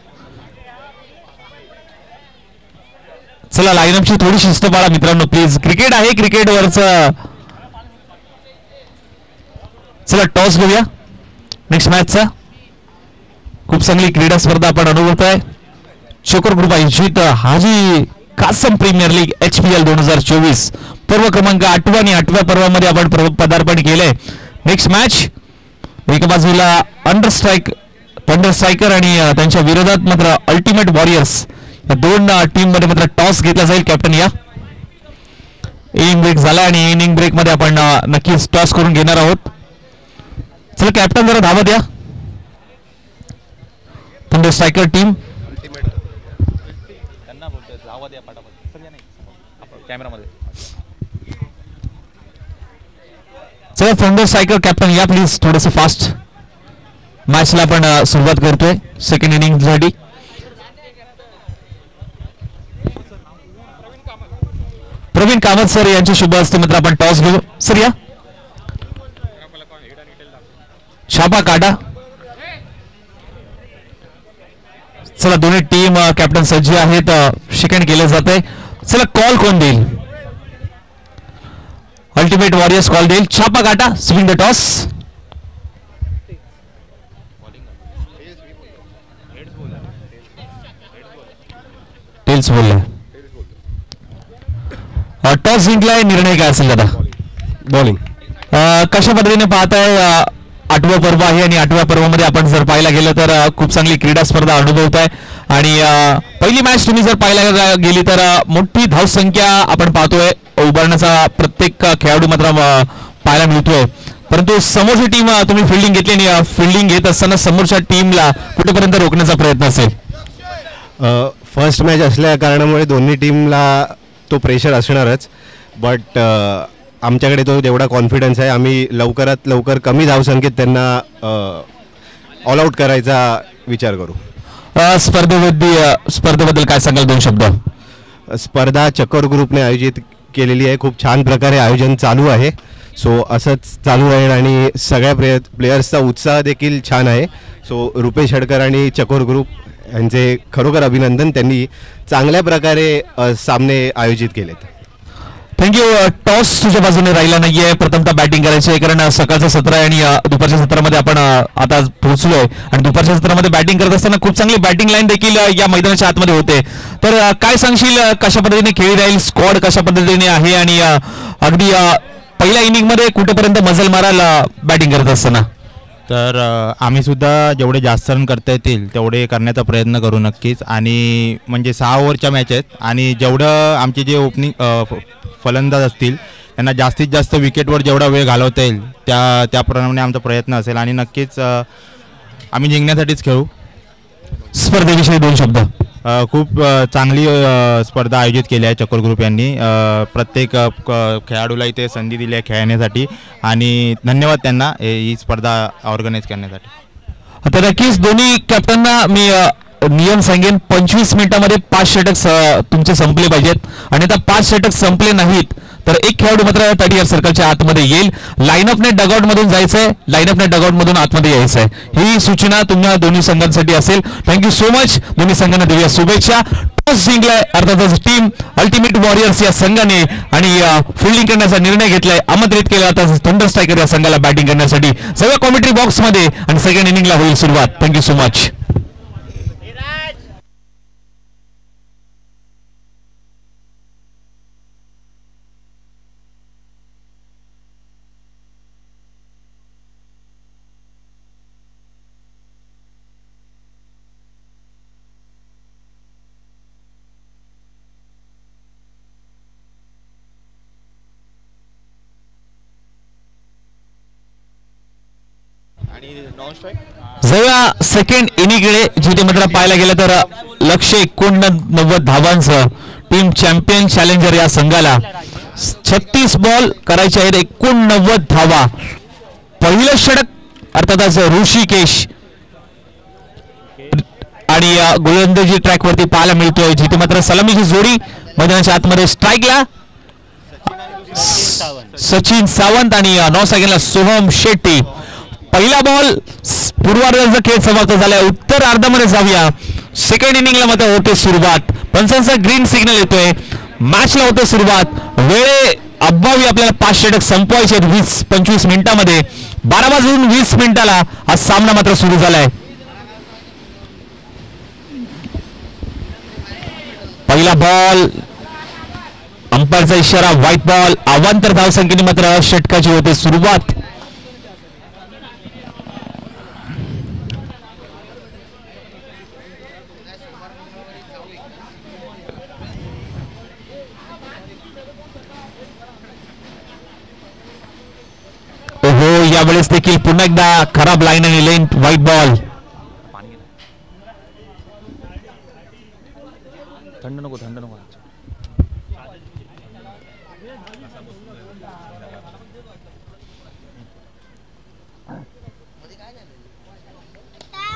चला लाईनअपची थोडी शिस्त पाळा मित्रांनो प्लीज. क्रिकेट आहे, क्रिकेटवरचं. चला टॉस घेऊया नेक्स्ट मॅचचा. खूप चांगली क्रीडा स्पर्धा आपण अनुभवतोय. चकोर ग्रुप आयोजित हाजी कासम प्रीमियर लीग HPL 2024 पर्व क्रमांक 8 आणि 8व्या पर्वामध्ये आपण पदार्पण केलंय. नेक्स्ट मॅच एका बाजूला थंडर स्ट्रायकर आणि त्यांच्या विरोधात मात्र अल्टिमेट वॉरियर्स या दोन टीम मध्ये मात्र टॉस घेतला जाईल. कॅप्टन या. इनिंग ब्रेक झाला आणि इनिंग ब्रेक मध्ये आपण नक्कीच टॉस करून घेणार आहोत. चला कॅप्टन जरा धावत या. थंडर स्ट्रायकर टीम चला थंडर स्ट्रायकर कॅप्टन या प्लीज. थोडंसं फास्ट मॅचला आपण सुरुवात करतोय सेकंड इनिंग साठी. प्रवीण कामत सर यांच्या शुभ हस्ते मात्र आपण टॉस घेऊ. सर या. छापा काढा. चला दोन्ही टीम कॅप्टन सज्ज आहेत. सेकंड केलं जात आहे. चला कॉल कोण देईल. अल्टिमेट वॉरियर्स कॉल देईल. छापा काटा. Swing the toss. टेल्स बोललाय. टॉस जिंकलाय. निर्णय काय असेल दादा. बॉलिंग. कशा पद्धतीने पाहताय. 8वं पर्व आहे आणि 8व्या पर्वामध्ये आपण जर पाहायला गेलं तर खूप चांगली क्रीडा स्पर्धा अनुभवत आहे. आणि पहिली मॅच तुम्ही जर पाहायला गेली तर मोठी धावसंख्या आपण पाहतोय. उभारण्याचा प्रत्येक खेळाडू मात्र पाहायला मिळतोय. परंतु समोरची टीम तुम्ही फिल्डिंग घेतली आणि फिल्डिंग घेत असताना समोरच्या टीमला कुठेपर्यंत रोखण्याचा प्रयत्न असेल. फर्स्ट मॅच असल्या कारणामुळे दोन्ही टीमला तो प्रेशर असणारच. बट आमच्याकडे तो तेवढा कॉन्फिडन्स आहे. आम्ही लवकरात लवकर कमी धावसंख्येत त्यांना ऑल आउट करायचा विचार करू. स्पर्धेबद्दल काय सांगाल. 2 शब्द. स्पर्धा चकोर ग्रुपने आयोजित केलेली आहे. खूप छान प्रकारे आयोजन चालू आहे. सो असंच चालू राहील आणि सगळ्या प्लेयर्सचा उत्साह देखील छान आहे. सो रुपेश हडकर आणि चकोर ग्रुप यांचे खरोखर अभिनंदन. त्यांनी चांगल्या प्रकारे सामने आयोजित केलेत. थँक्यू. टॉस तुझ्या बाजूने राहिला नाहीये. प्रथमतः बॅटिंग करायची आहे कारण सकाळचं सत्र आहे आणि दुपारच्या सत्रामध्ये आपण आता पोहोचलोय आणि दुपारच्या सत्रामध्ये बॅटिंग करत असताना खूप चांगली बॅटिंग लाईन देखील या मैदानाच्या आतमध्ये होते. तर काय सांगशील कशा पद्धतीने खेळी राहील. स्क्वॉड कशा पद्धतीने आहे आणि अगदी पहिल्या इनिंग मध्ये कुठेपर्यंत मजल माराल बॅटिंग करत असताना. तर आम्ही सुद्धा जेवढे जास्त रन करता येतील तेवढे करण्याचा प्रयत्न करू नक्कीच. आणि म्हणजे 6 ओव्हरच्या मॅच आहेत आणि जेवढं आमचे जे ओपनिंग फलंदाज असतील त्यांना जास्तीत जास्त विकेटवर जेवढा वेळ घालवता येईल त्याप्रमाणे आमचा प्रयत्न असेल आणि नक्कीच आम्ही जिंकण्यासाठीच खेळू. स्पर्धेविषयी 2 शब्द. खूप चांगली स्पर्धा आयोजित केली आहे चकोर ग्रुप यांनी. प्रत्येक खेळाडूला इथे संधी दिली आहे खेळण्यासाठी आणि धन्यवाद त्यांना ही स्पर्धा ऑर्गनाईज करण्यासाठी. आता नक्कीच दोन्ही कॅप्टनना मी नियम सांगेन 25 मिनिटांमध्ये 5 षटक तुमचे संपले पाहिजेत आणि आता 5 षटक संपले नाहीत तर एक खेळाडू मात्र 30 सर्कलच्या आतमध्ये येईल. लाईनअपने डगआउट मधून जायचंय. लाईनअपने डगआउट मधून आतमध्ये यायचंय. ही सूचना तुम्हाला दोन्ही संघांसाठी असेल. Thank you so much. दोन्ही संघांना देऊया शुभेच्छा. टॉस जिंकलाय अर्थातच टीम अल्टिमेट वॉरियर्स या संघाने आणि फिल्डिंग करण्याचा निर्णय घेतलाय. आमंत्रित केला आता थंडर स्ट्रायकर या संघाला बॅटिंग करण्यासाठी. सगळ्या कॉमेंट्री बॉक्स मध्ये आणि सेकंड इनिंगला होईल सुरुवात. Thank you so much. जरा सेकंड इनिंगकडे जिथे मात्र पाहायला गेलं तर 189 धावांसह टीम चॅम्पियन चॅलेंजर या संघाला 36 बॉल करायचे आहेत. 89 धावा. पहिलं षटक अर्थातच ऋषिकेश आणि गोलंदाजी ट्रॅक वरती पाहायला मिळतोय जिथे मात्र सलामीची जोडी मैदानाच्या आतमध्ये स्ट्राईकला सचिन सावंत आणि 9 सेकंडला सोहम शेट्टी. पहिला बॉल. पूर्वार्धाचा खेळ समाप्त झालाय. उत्तर अर्धामध्ये जाऊया. सेकंड इनिंगला मात्र होते सुरुवात. पंचांचा ग्रीन सिग्नल येतोय. मॅचला होते सुरुवात. वेळे अभावी आपल्याला 5 षटक संपवायचे 20-25 मिनिटांमध्ये. 12:20 हा सामना मात्र सुरू झालाय. पहिला बॉल, अंपायरचा इशारा, व्हाईट बॉल. अवांतर धावसंख्येने मात्र षटकाची होते सुरुवात. ओहो, यावेळेस देखील पुन्हा एकदा खराब लाईन आणि लेन, व्हाईट बॉल. थंड नको.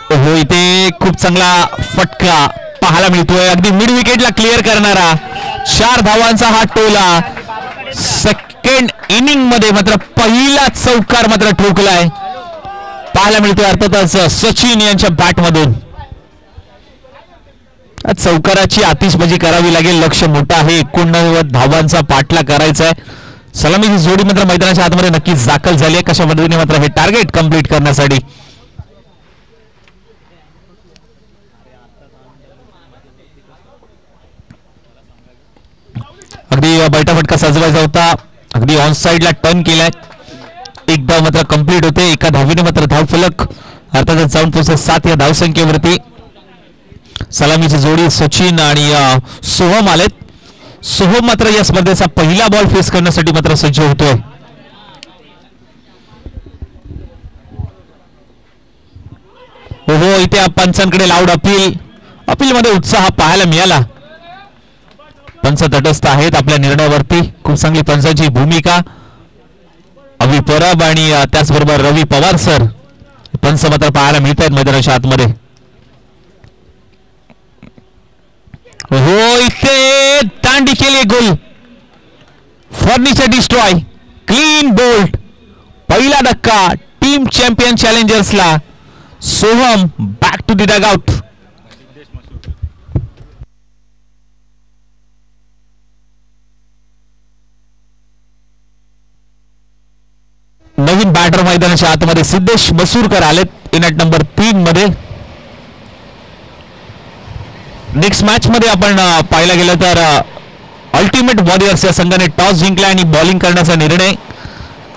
हो, इथे खूप चांगला फटका पाहायला मिळतोय. अगदी मिड विकेटला क्लिअर करणारा 4 धावांचा हा टोला. सेकंड इनिंग मध्ये मात्र पहिला चौकार मात्र ठोकलाय पाहायला मिळतोय अर्थातच सचिन यांच्या बॅट मधून. चौकाराची आतिषबाजी करावी लागेल. लक्ष मोठं आहे. 89 धावांचा पाठला करायचा आहे. सलामीची जोडी मात्र मैदानाच्या आतमध्ये नक्कीच दाखल झाली आहे. कशा पद्धतीने मात्र हे टार्गेट कंप्लीट करण्यासाठी अगदी बैठा फटका सजवायचा होता. अगदी ऑन साइडला टर्न केलाय. एक धाव मात्र कंप्लीट होते. एका धावीने मात्र धावफलक अर्थातच जाऊन पोहोचत 7 या धावसंख्येवरती. सलामीची जोडी सचिन आणि सोहम आलेत. सोहम मात्र या स्पर्धेचा पहिला बॉल फेस करण्यासाठी मात्र सज्ज होतोय. हो, इथे पंचांकडे लाऊड अपील मध्ये उत्साह पाहायला मिळाला. पंच तटस्थ आहेत आपल्या निर्णयावरती. खूप चांगली पंचांची भूमिका. अभि परब आणि त्याचबरोबर रवी पवार सर पंच मात्र पाहायला मिळत आहेत मैदानाच्या आतमध्ये. हो, इथे दांडी केली गोल. Furniture destroy, clean bowled. पहिला धक्का टीम चॅम्पियन चॅलेंजर्सला. Soham back to the dugout. नवीन बॅटर मैदानाच्या आतमध्ये सिद्धेश मसूरकर आलेत इन ॲट नंबर 3 मध्ये. नेक्स्ट मॅच मध्ये आपण पाहायला गेलं तर अल्टिमेट वॉरियर्स या संघाने टॉस जिंकला आणि बॉलिंग करण्याचा निर्णय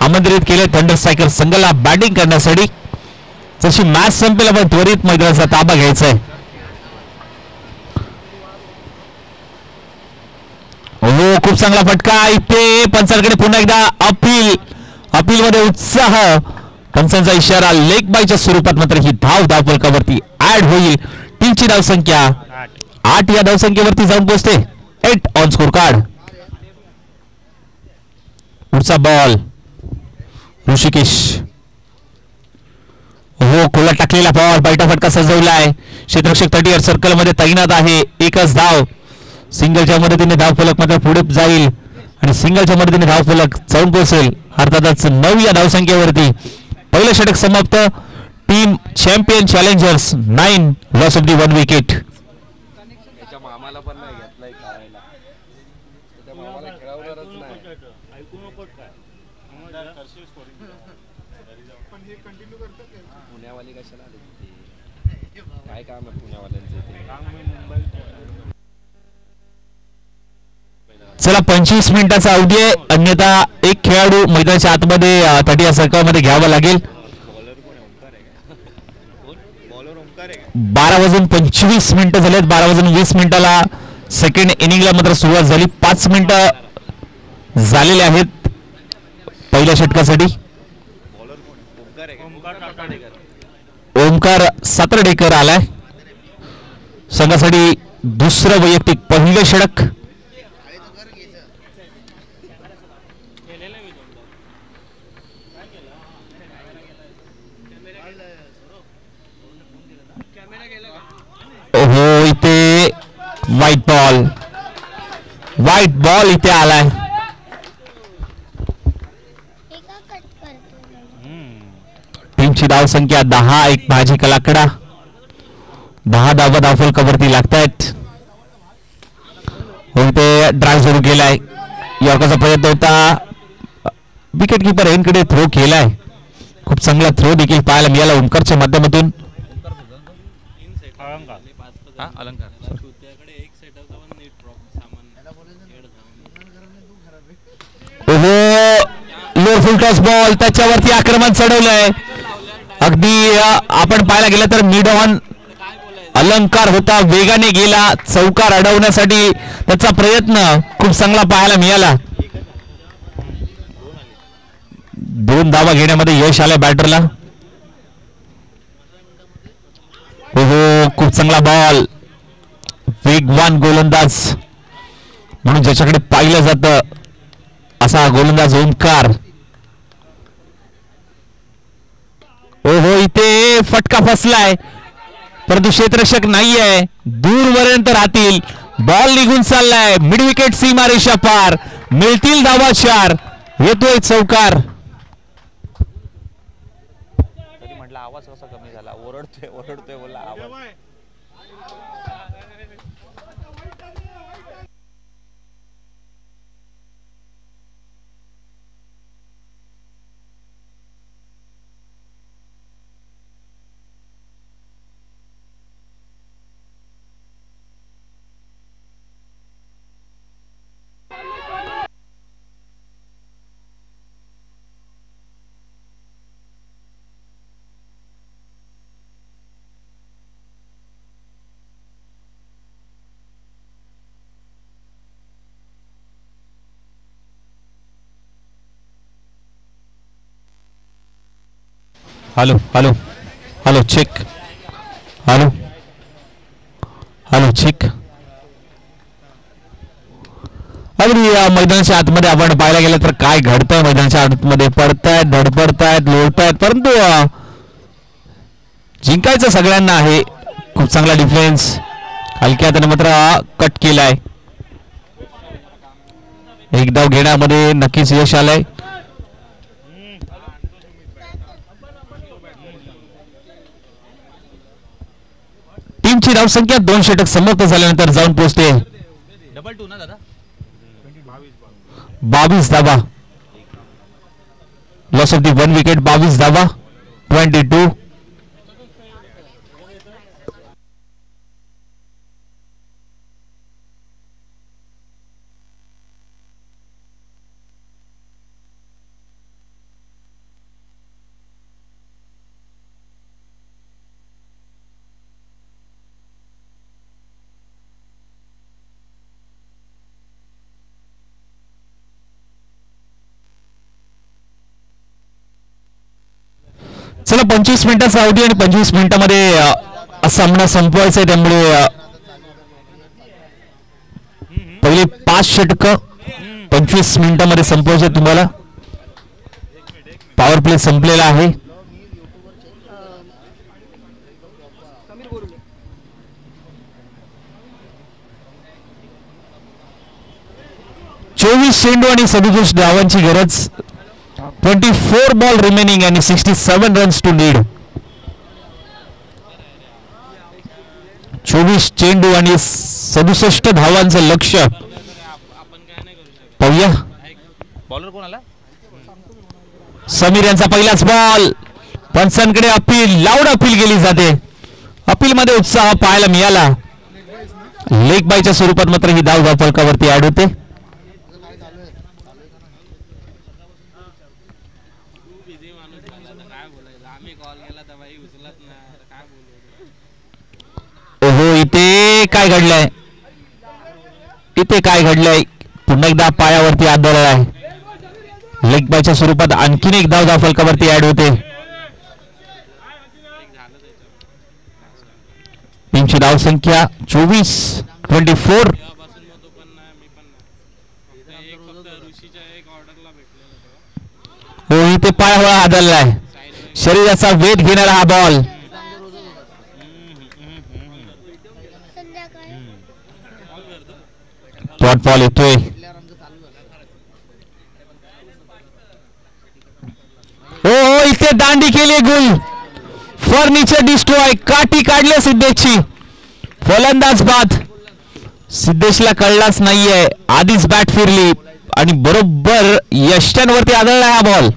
आमंत्रित केले थंडर स्ट्रायकर संघाला बॅटिंग करण्यासाठी. जशी मॅच संपेल आपण त्वरित मैदानाचा ताबा घ्यायचा आहे. हो, खूप चांगला फटका. इथे पंचांकडे पुन्हा एकदा अपील मध्ये उत्साह. पंचांचा इशारा. लेग बायच्या स्वरूपात मात्र ही धावफलकावरती ऍड होईल. टीमची धावसंख्या 8 या धावसंख्येवरती जाऊन पोहोचते. 8 ऑन स्कोर कार्ड. पुढचा बॉल ऋषिकेश. हो, खोला टाकलेला बॉल. बैठा फटका सजवलाय. क्षेत्ररक्षक 30 सर्कल मध्ये तैनात आहे. एकच धाव. सिंगलच्या मदतीने धावफलक मात्र पुढे जाईल आणि सिंगलच्या मदतीने धावफलक जाऊन पोहोचेल अर्थातच 9 या धावसंख्येवरती. पहिलं षटक समाप्त. Team champion challengers 9, loss of the 1 wicket. चला 25 मिनिटाचा अवधी आहे. अन्यथा एक खेळाडू मैदानाच्या आतमध्ये 30 सर्कलमध्ये घ्यावा लागेल. 12:25 मिनिटं झालेत. 12:20 सेकंड इनिंगला मात्र सुरुवात झाली. 5 मिनिटं झालेले आहेत पहिल्या षटकासाठी. ओमकार सातर्डेकर आलाय संघासाठी. दुसरं वैयक्तिक पहिलं षटक. हो, इथे व्हाईट बॉल इथे आलाय. टीमची धावसंख्या 10. एक भाजी कलाकडा. 10 धावा धावफलकावरती लागतायत. इथे ड्राईव्ह सुरू केलाय. यॉर्करचा प्रयत्न होता. विकेट किपर एनकडे थ्रो केलाय. खूप चांगला थ्रो देखील पाहायला मिळाला ओमकारच्या माध्यमातून. लोअर फुल टॉस बॉल त्याच्यावरती आक्रमण चढवलंय. अगदी आपण पाहायला गेलं तर मिड ऑन अलंकार होता, वेगाने गेला. चौकार अडवण्यासाठी त्याचा प्रयत्न खूप चांगला पाहायला मिळाला. 2 धावा घेण्यामध्ये यश आलंय बॅटरला. खूप चांगला बॉल. वेगवान गोलंदाज म्हणून ज्याच्याकडे पाहिलं जातं असा गोलंदाज ओमकार. इथे फटका फसलाय परंतु क्षेत्ररक्षक नाहीये. दूरपर्यंत राहतील. बॉल निघून चाललाय. मिड विकेट सीमारेषा पार. मिळतील धावा 4. येतोय चौकार. म्हटलं आवाज कसा कमी झाला. ओरडतोय बोला आवाज. Hello hello hello check. Hello hello check. अगदी मैदानाच्या आतमध्ये आपण पाहायला गेलं तर काय घडतंय. मैदानाच्या आतमध्ये पडतायत, धडपडतायत, लोळतायत परंतु जिंकायचं सगळ्यांना आहे. खूप चांगला डिफेन्स. हलक्या त्याने मात्र कट केलाय. एक धाव घेण्यामध्ये नक्कीच यश आलंय. टीमची धावसंख्या 2 षटक समाप्त झाल्यानंतर जाऊन पोहोचते 2 ना दादा. 22 धावा. Loss of the 1 wicket. 22 धावा. 22. चला 25 मिनिटाचा अवधी आणि 25 मिनिटांमध्ये सामना संपवायचा आहे. त्यामुळे पहिले 5 षटक 25 मिनिटांमध्ये संपवायचे. तुम्हाला पॉवर प्ले संपलेला आहे. चोवीस चेंडू आणि 37 धावांची गरज. 24 बॉल रिमेनिंग आणि 67 रन्स टू लीड. 24 चेंडू आणि 67 धावांचं लक्ष्य. पाहूया बॉलर कोण आला. समीर यांचा पहिलाच बॉल. पंचांकडे अपील. लाऊड अपील केली जाते. अपील मध्ये उत्साह पाहायला मिळाला. लेग बायच्या स्वरूपात मात्र ही धाव फलकावरती ऍड होते. इथे काय घडलंय. इथे काय घडलंय. पुन्हा एकदा पायावरती आदळला आहे. लेग बायच्या स्वरूपात आणखीन एक धाव फलकावरती ऍड होते. टीमची धाव संख्या 24. 24. इथे पायावर आदळलाय. शरीराचा वेध घेणारा हा बॉल. डॉट बॉल येतोय. इथे दांडी केली गुल. Furniture destroy. काठी काढले सिद्धेची. फलंदाज बाद. सिद्धेशला कळलाच नाहीये, आधीच बॅट फिरली आणि बरोबर यष्ट्यांवरती आदळला हा बॉल.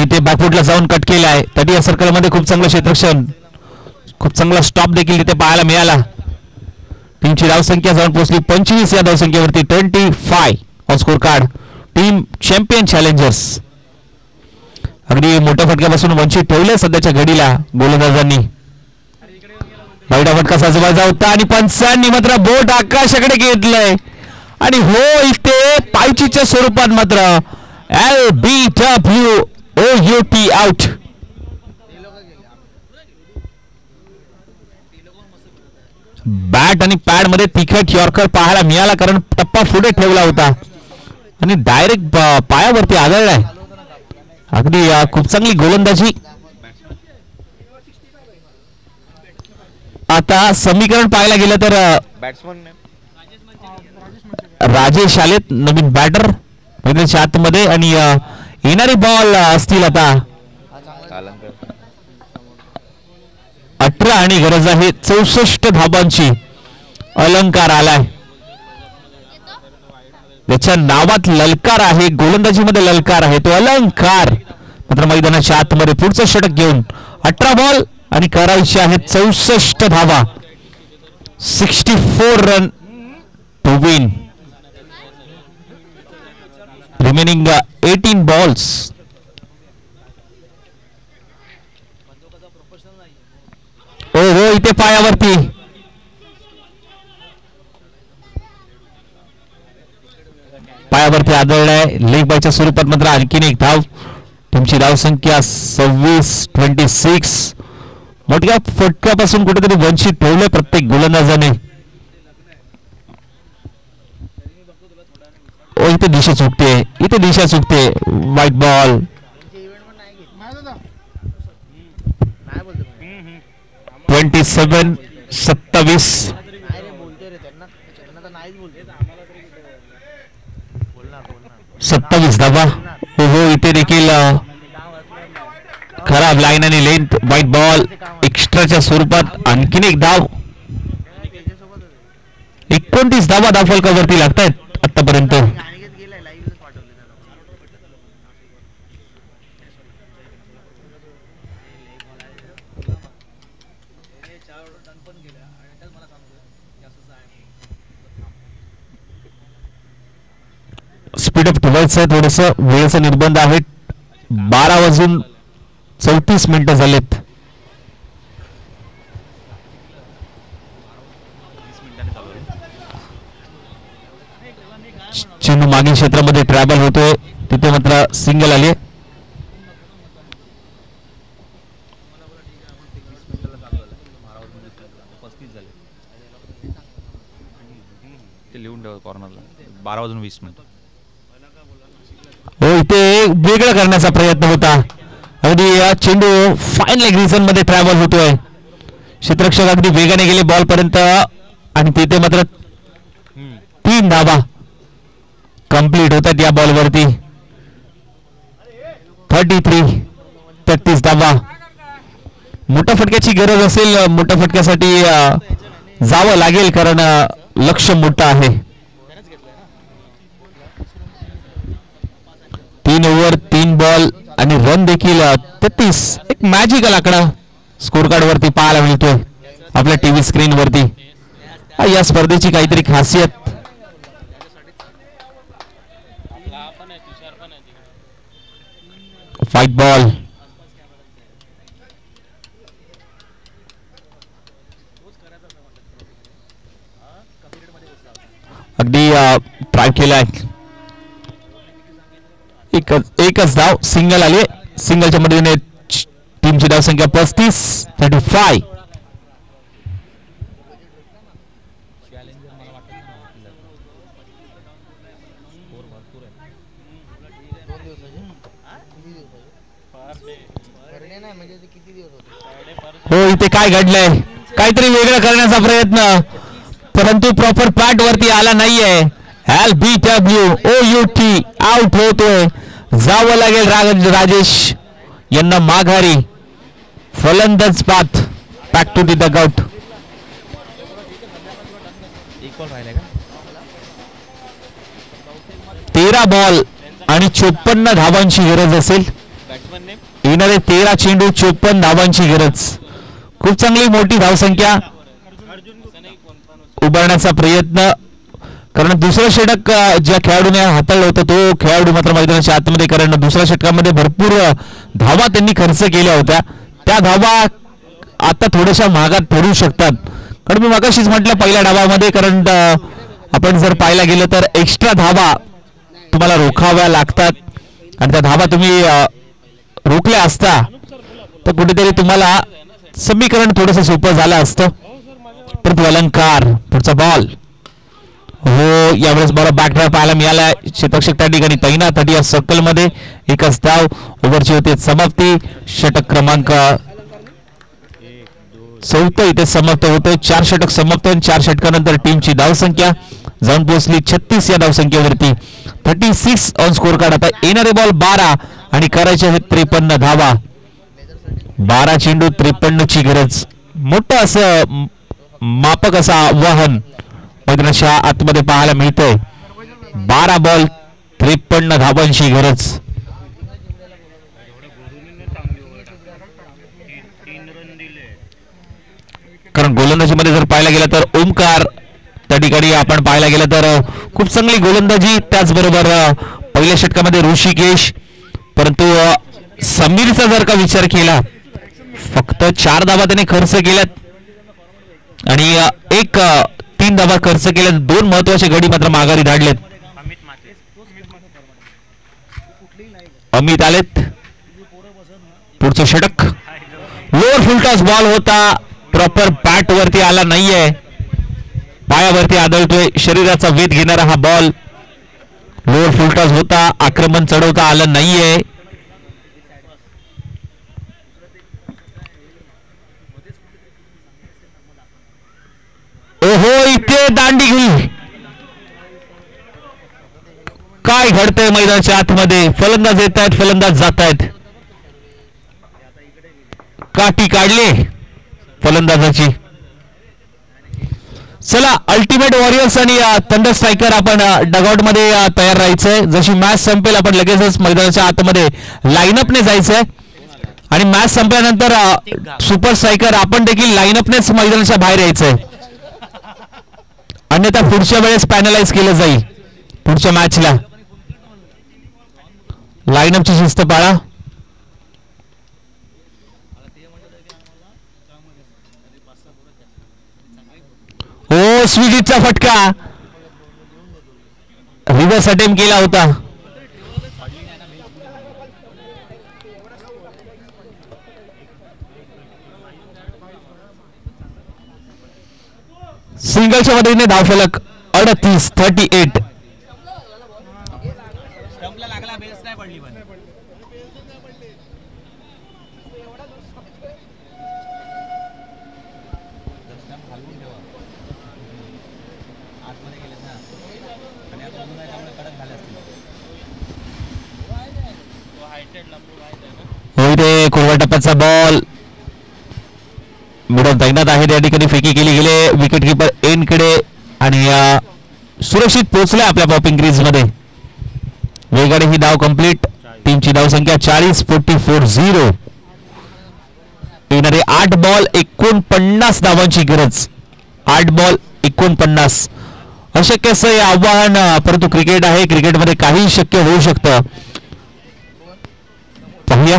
इथे बॅकफुटला जाऊन कट केला आहे. तटीय सर्कलमध्ये खूप चांगलं क्षेत्ररक्षण, खूप चांगला स्टॉप देखील तिथे पाहायला मिळाला. टीमची धावसंख्या जाऊन पोहोचली 25 या धावसंख्येवरती. 25 on score card. Team champion challengers. अगदी मोठ्या फटक्यापासून वंचित ठेवले सध्याच्या घडीला गोलंदाजांनी. वाईटा फटका साजवायचा होता आणि पंचांनी मात्र बोट आकाशाकडे घेतलंय आणि हो इथे पायचीच्या स्वरूपात मात्र LBWOUT आउट. बॅट आणि पॅड मध्ये तिखट यॉर्कर पाहायला मिळाला, कारण टप्पा पुढे ठेवला होता आणि डायरेक्ट पायावरती आदळलाय. अगदी खूप चांगली गोलंदाजी. आता समीकरण पाहायला गेलं तर बॅट्समन राजेश आलेत नवीन बॅटर आतमध्ये आणि येणारे बॉल असतील आता 18 आणि गरज आहे 64 धाबांची. अलंकार आलाय, त्याच्या नावात ललकार आहे, गोलंदाजीमध्ये ललकार आहे, तो अलंकार. मात्र मैदानाच्या आतमध्ये पुढचं षटक घेऊन 18 बॉल आणि करायचे आहेत 64 धावा. 64 run to win. Remaining 18 balls. हो इथे पायावरती आदळलाय. लेग बायच्या स्वरूपात मात्र आणखीन एक धाव. टीमची धावसंख्या 26. मोठ्या फटक्यापासून कुठेतरी वंचित ठेवले प्रत्येक गोलंदाजाने. इथे दिशा चुकते. White ball. 27. धावा. हो इथे देखील खराब लाईन आणि लेंथ. व्हाईट बॉल एक्स्ट्राच्या स्वरूपात आणखीन एक धाव. 29 धावा धावफलकावरती लागतायत आतापर्यंत. स्पीडअप ठेवायचं आहे, थोडस वेळेचा निर्बंध आहे. 12:34 झालेत. चेंडू मागील क्षेत्रामध्ये ट्रॅव्हल होतोय, तिथे मात्र सिंगल आली. लिहून ठेवा कॉर्नरला 12:20. हो इथे वेगळं करण्याचा प्रयत्न होता. अगदी चेंडू फाईन लेग रिजन मध्ये ट्रॅव्हल होतोय. क्षेत्ररक्षक अगदी वेगाने गेले बॉल पर्यंत आणि तिथे मात्र 3 धावा कंप्लीट होतात या बॉलवरती. 33 धावा. मोठ्या फटक्याची गरज असेल, मोठ्या फटक्यासाठी जावं लागेल, कारण लक्ष्य मोठं आहे. 3 ओव्हर 3 बॉल आणि रन देखील 33. एक मॅजिकल आकडा स्कोर कार्ड वरती पाहायला मिळतोय आपल्या टीव्ही स्क्रीन वरती. या स्पर्धेची काहीतरी खासियत. White ball. अगदी ट्राय केलाय. एकच धाव सिंगल आली. सिंगलच्या मदतीने टीमची धावसंख्या 35. हो, इथे काय घडलंय, काहीतरी वेगळं करण्याचा प्रयत्न, परंतु प्रॉपर पॅट वरती आला नाहीये. LBWOUT आउट होतोय. जावं लागेल राजेश यांना माघारी. फलंदाज path back to the dugout. 13 ball आणि 54 धावांची गरज असेल. येणारे 13 चेंडू 54 धावांची गरज. खूप चांगली मोठी धावसंख्या उभारण्याचा प्रयत्न, कारण दुसरं षटक ज्या खेळाडूने हाताळलं होतं तो खेळाडू मात्र मैदानाच्या आतमध्ये, कारण दुसऱ्या षटकामध्ये भरपूर धावा त्यांनी खर्च केल्या होत्या. त्या धावा आता थोड्याशा महागात पडू शकतात. कारण मी मगाशीच म्हटलं पहिल्या डावामध्ये, कारण आपण जर पाहायला गेलं तर एक्स्ट्रा धावा तुम्हाला रोखाव्या लागतात आणि त्या धावा तुम्ही रोखल्या असता तर कुठेतरी तुम्हाला समीकरण थोडंसं सोपं झालं असतं. परंतु अलंकार पुढचा बॉल, हो यावेळेस बरोबर बॅकड्राय पाहायला मिळाला. क्षेत्ररक्षक त्या ठिकाणी तैनात साठी या सर्कल मध्ये. एकच धाव, ओव्हरची होते समाप्ती. षटक क्रमांक 4 इथे समाप्त होतो. 4 षटक समाप्त, 4 षटकानंतर टीमची धावसंख्या जाऊन पोहोचली 36 या धावसंख्येवरती. 36 ऑन स्कोर कार्ड. आता येणारे बॉल 12 आणि करायचे आहेत 53 धावा. 12 चेंडू 53 ची गरज. मोठं असं मापक असं आव्हान मैदानाच्या आतमध्ये पाहायला मिळतंय. 12 बॉल 53 धावांची गरज. कारण गोलंदाजीमध्ये जर पाहायला गेलं तर ओमकार त्या ठिकाणी आपण पाहायला गेलं तर खूप चांगली गोलंदाजी. त्याचबरोबर पहिल्या षटकामध्ये ऋषिकेश, परंतु समीरचा जर का विचार केला फक्त 4 धावा त्याने खर्च केल्यात आणि 3 धावा खर्च केल्यात. 2 महत्वाचे गडी मात्र माघारी धाडलेत. अमित आलेत. पुढचं षटक लोअर फुलटॉस बॉल होता, प्रॉपर बॅट वरती आला नाहीये, पायावरती आदळतोय. शरीराचा वेध घेणारा हा बॉल लोअर फुलटॉस होता, आक्रमण चढवता आलं नाहीये. ओहो, इथे दांडी घेईल. काय घडतंय मैदानाच्या आतमध्ये. फलंदाज येत आहेत, फलंदाज जात आहेत. काठी काढले फलंदाजाची. चला अल्टिमेट वॉरियर्स आणि थंडर स्ट्रायकर आपण डगआउट मध्ये तयार राहायचंय. जशी मॅच संपेल आपण लगेचच मैदानाच्या आतमध्ये लाईनअपने जायचंय आणि मॅच संपल्यानंतर सुपर स्ट्रायकर आपण देखील लाईनअपनेच मैदानाच्या बाहेर यायचंय. अन्यथा पुढच्या वेळेस पॅनलाइज केलं जाईल. पुढच्या मॅचला लाईनअपची शिस्त पाळा. हो, स्वीडीचा फटका, रिव्हर्स अटेम्प्ट केला होता. सिंगलच्या मदतीने धावफलक 38. होईल कोरवा टप्प्याचा बॉल मिडल तैनात आहे. त्या ठिकाणी फेकी केली गेले. विकेट कीपर एन कडे आणि सुरक्षित पोहोचले आपल्या पॉपिंग क्रीज मध्ये. वेगाने ही धाव कंप्लीट. टीमची धावसंख्या 40-44-0. येणारे 8 बॉल 49 धावांची गरज. 8 बॉल 49 अशक्य असं हे आव्हान, परंतु क्रिकेट आहे, क्रिकेटमध्ये काही शक्य होऊ शकतं. पाहूया.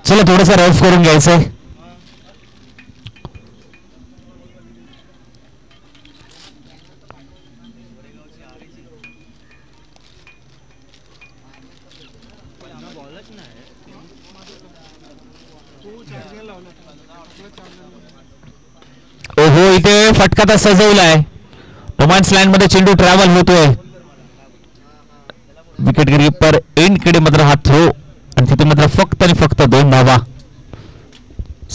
चला थोडंसं रफ करून घ्यायचंय. ओहो, इथे फटका तर सजवलाय. रोमांस लँड मध्ये चेंडू ट्रॅव्हल होतोय. विकेट कीपर एंडकडे मात्र हा थ्रो आणि तिथे मात्र फक्त आणि फक्त 2 धावा.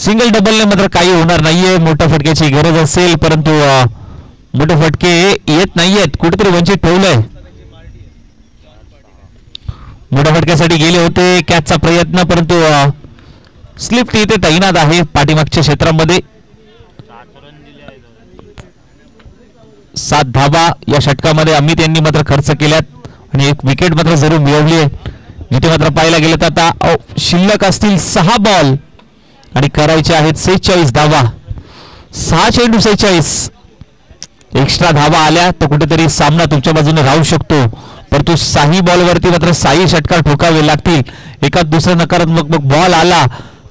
सिंगल डबलने मात्र काही होणार नाहीये. मोठ्या फटक्याची गरज असेल परंतु मोठे फटके येत नाहीयेत. कुठेतरी वंचित ठेवलंय. मोठ्या फटक्यासाठी गेले होते. कॅचचा प्रयत्न परंतु स्लिप इथे तैनात आहे पाठीमागच्या क्षेत्रामध्ये. 7 धावा या षटकामध्ये अमित यांनी मात्र खर्च केल्यात आणि एक विकेट मात्र जरूर मिळवली आहे. जिथे मात्र पाहायला गेलं तर आता शिल्लक असतील 6 बॉल आणि करायचे आहेत 46 धावा. 6 चेंडू 46. एक्स्ट्रा धावा आल्या तर कुठेतरी सामना तुमच्या बाजूने राहू शकतो परंतु 6 बॉलवरती मात्र 6 षटकार ठोकावे लागतील. एकाच दुसरा नकारात्मक बॉल आला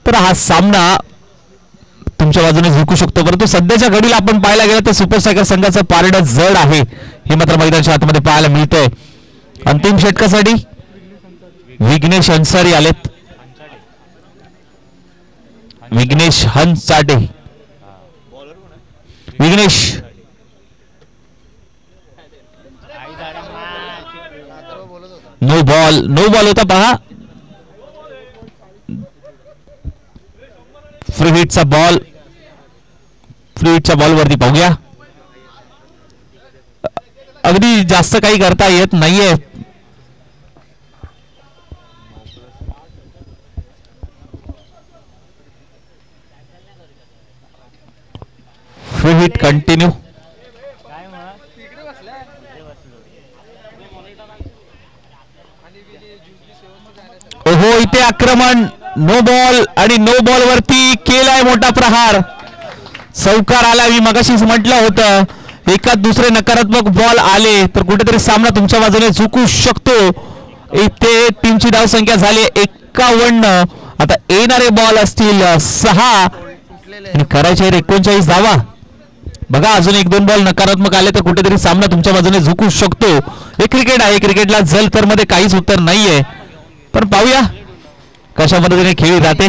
तर हा सामना तुमच्या बाजूने झुकू शकतो. परंतु सध्याच्या घडीला आपण पाहायला गेलं तर सुपर स्ट्रायकर संघाचं पारडं जड आहे हे मात्र मैदानाच्या आतमध्ये पाहायला मिळतंय. अंतिम षटकासाठी विघ्नेश हंसारी आलेत. विघ्नेश हंसाटे. विघ्नेश नो बॉल होता पहा. फ्री हिटचा बॉल. फ्री हिटच्या बॉलवरती पाहूया. अगदी जास्त काही करता येत नाहीये. Free hit continue. ओहो, इथे आक्रमण. नो बॉल आणि नो बॉल वरती केलाय मोठा प्रहार. चौकार आला. मी मगाशीच म्हटलं होतं एकाच दुसरे नकारात्मक बॉल आले तर कुठेतरी सामना तुमच्या बाजूने झुकू शकतो. इथे टीमची धाव संख्या झाली 51. आता येणारे बॉल असतील 6 आणि करायचे 39 धावा. बघा अजून 1-2 बॉल नकारात्मक आले तर कुठेतरी सामना तुमच्या बाजूने झुकू शकतो. हे क्रिकेट आहे. क्रिकेटला जल तर मध्ये काहीच उत्तर नाहीये पण पाहूया कशा पद्धतीने खेळी जाते.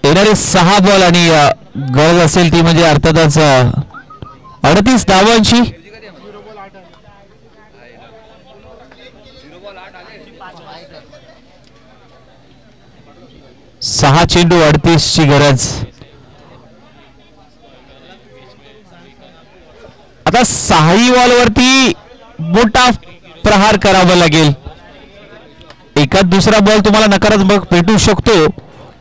येणारे 6 बॉल आणि गरज असेल ती म्हणजे अर्थातच 38 धावांची. सहा चेंडू 38 ची गरज. आता 6 बॉलवरती मोठा प्रहार करावा लागेल. एकाच दुसरा बॉल तुम्हाला नकारात्मक भेटू शकतो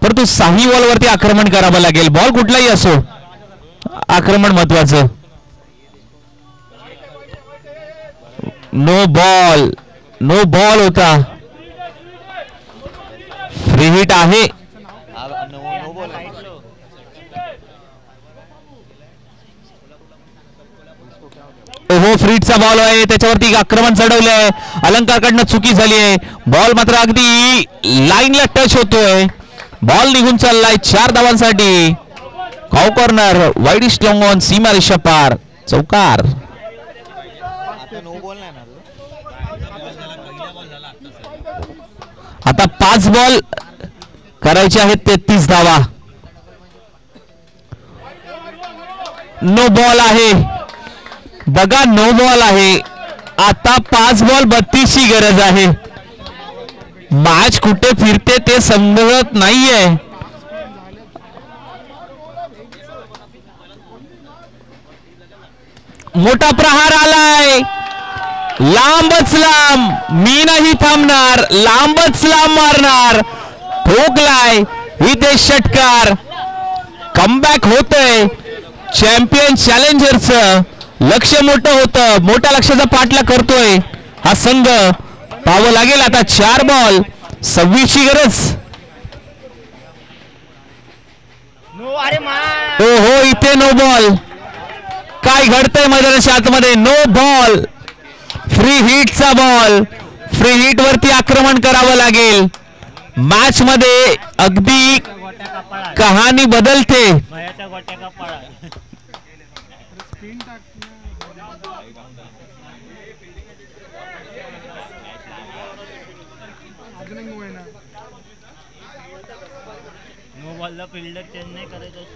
परंतु 6 बॉलवरती आक्रमण करावं लागेल. बॉल कुठलाही असो आक्रमण महत्वाचं. नो बॉल होता. फ्री हिट आहे. ओहो, फ्रीटचा बॉल आहे त्याच्यावरती आक्रमण चढवलंय. अलंकारकडनं चुकी झाली आहे. बॉल मात्र अगदी लाईनला टच होतोय. बॉल निघून चाललाय 4 धावांसाठी. Cow corner. Wideish long on. सीमा रेषा पार. चौकार. आता 5 बॉल करायचे आहेत 33 धावा. नो बॉल आहे. बघा नो बॉल आहे. आता 5 बॉल 32 ची गरज आहे. मॅच कुठे फिरते ते समजत नाहीये. मोठा प्रहार आलाय, लांबच लांब, मी नाही थांबणार, लांबच लांब मारणार, ठोकलाय इथे षटकार. कमबॅक होतय. चॅम्पियन चॅलेंजरचं लक्ष मोठं होतं, मोठ्या लक्षाचा पाठलाग करतोय हा संघ. पाहावं लागेल आता. 4 बॉल 26 ची गरज. हो इथे नो बॉल. काय घडतंय मैदानाच्या आतमध्ये? No ball. फ्री हिटचा बॉल. फ्री हिट वरती आक्रमण करावं लागेल. मॅच मध्ये अगदी कहाणी बदलते.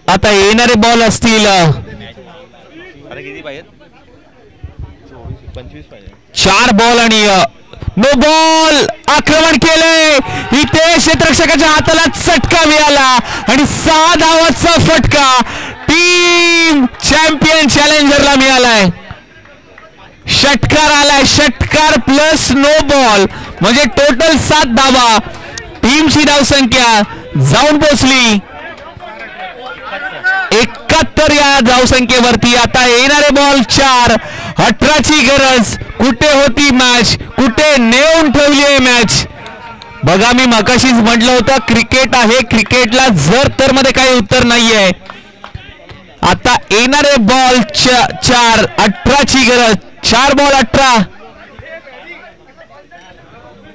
आता येणारे बॉल असतील 4 बॉल आणि नो बॉल. आक्रमण केलंय इथे. क्षेत्ररक्षकाच्या हाताला चटका मिळाला आणि 6 धावाचा फटका टीम चॅम्पियन चॅलेंजरला मिळालाय. षटकार आलाय. षटकार प्लस नो बॉल म्हणजे टोटल 7 धावा. टीमची धावसंख्या जाऊन पोहोचली 71 या धावसंख्येवरती. आता येणारे बॉल 4. 18 ची गरज. कुठे होती मॅच? कुठे नेऊन ठेवली आहे मॅच? बघा मी मगाशीच म्हटलं होतं क्रिकेट आहे, क्रिकेटला जर तर मध्ये काही उत्तर नाहीये. आता येणारे बॉल 4. 18 ची गरज. 4 बॉल 18.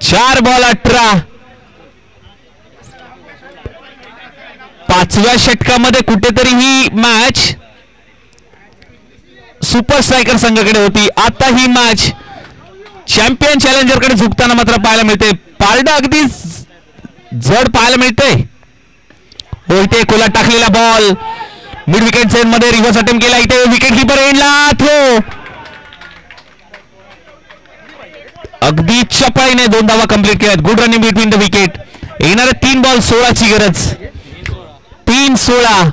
4 बॉल 18. 5व्या षटकामध्ये कुठेतरी ही मॅच सुपर स्ट्रायकर संघाकडे होती. आता ही मॅच चॅम्पियन चॅलेंजर कडे झुकताना मात्र पाहायला मिळते. पारडं अगदी जड पाहायला मिळते. हो इथे कोला टाकलेला बॉल मिड विकेट झोन मध्ये रिव्हर्स अटेम्प्ट केला. इथे विकेट कीपर एंडला थ्रो. अगदी चपळीने 2 धावा कंप्लीट केल्यात. Good running between the wicket. येणारे 3 बॉल 16 ची गरज. 3-16.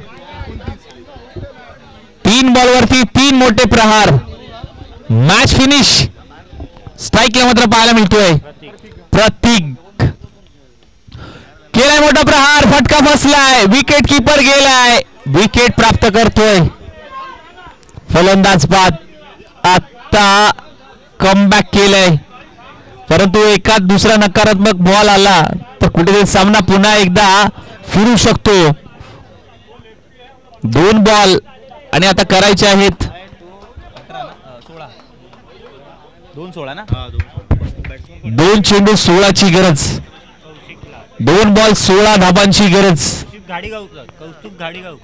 3 बॉल वरती 3 मोठे प्रहार. Match finish. स्ट्राईकला मात्र पाहायला मिळतोय. प्रतीक केलाय मोठा प्रहार. फटका बसलाय. विकेट कीपर गेलाय. विकेट प्राप्त करतोय फलंदाज बाद. आता कमबॅक केलंय परंतु एकाच दुसरा नकारात्मक बॉल आला तर कुठेतरी सामना पुन्हा एकदा फिरू शकतो. 2 बॉल आणि आता करायचे आहेत 2 चेंडू 16 ची गरज. 2 बॉल 16 धाबांची गरज.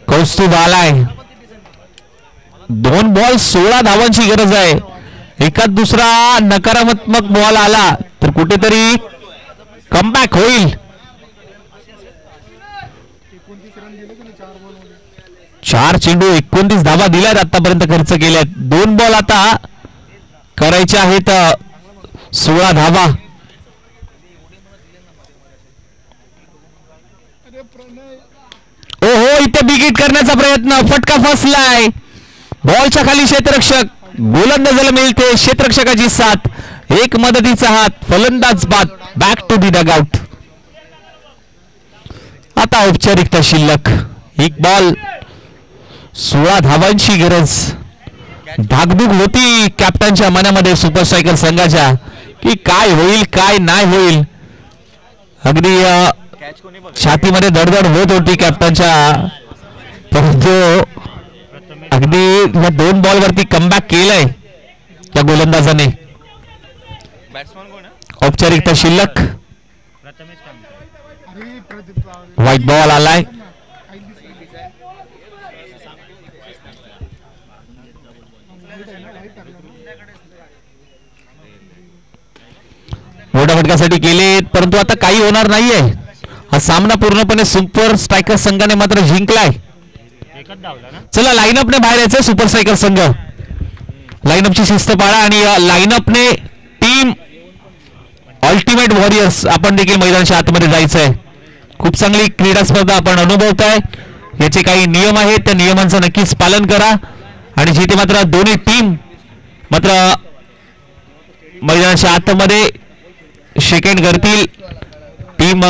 कौस्तुभ आलाय. 2 बॉल 16 धावांची गरज आहे. एकाच दुसरा नकारात्मक बॉल आला तर कुठेतरी कमबॅक होईल. 4 चेंडू 29 धावा दिल्यात आतापर्यंत खर्च केल्यात. 2 बॉल आता करायचे आहेत 16 धावा. ओहो इथे बिगिट करण्याचा प्रयत्न. फटका फसलाय. बॉलच्या खाली क्षेत्ररक्षक. गोलंदाजाला मिळते क्षेत्ररक्षकाची साथ. एक मदतीचा हात. फलंदाज बाद. Back to the dugout. आता औपचारिकता शिल्लक. 1 बॉल 16 धावांची गरज. धाकधूक होती कॅप्टनच्या मनामध्ये सुपर स्ट्रायकर संघाच्या की काय होईल काय नाही होईल. अगदी छातीमध्ये धडधड होत होती कॅप्टनच्या. परंतु अगदी 2 बॉल वरती कमबॅक केलंय त्या गोलंदाजाने. औपचारिकता शिल्लक. व्हाईट बॉल आलाय. मोठ्या फटक्यासाठी केले परंतु आता काही होणार नाहीये. हा सामना पूर्णपणे सुपर स्ट्रायकर संघाने मात्र जिंकलाय. चला लाईनअपने बाहेर यायचं सुपर स्ट्रायकर संघ. लाईनअपची शिस्त पाळा आणि या लाईनअपने टीम अल्टिमेट वॉरियर्स आपण देखील मैदानाच्या आतमध्ये जायचं आहे. खूप चांगली क्रीडा स्पर्धा आपण अनुभवताय. याचे काही नियम आहेत, त्या नियमांचं नक्कीच पालन करा. आणि जिथे मात्र दोन्ही टीम मात्र मैदानाच्या आतमध्ये सेकंड करतील. टीम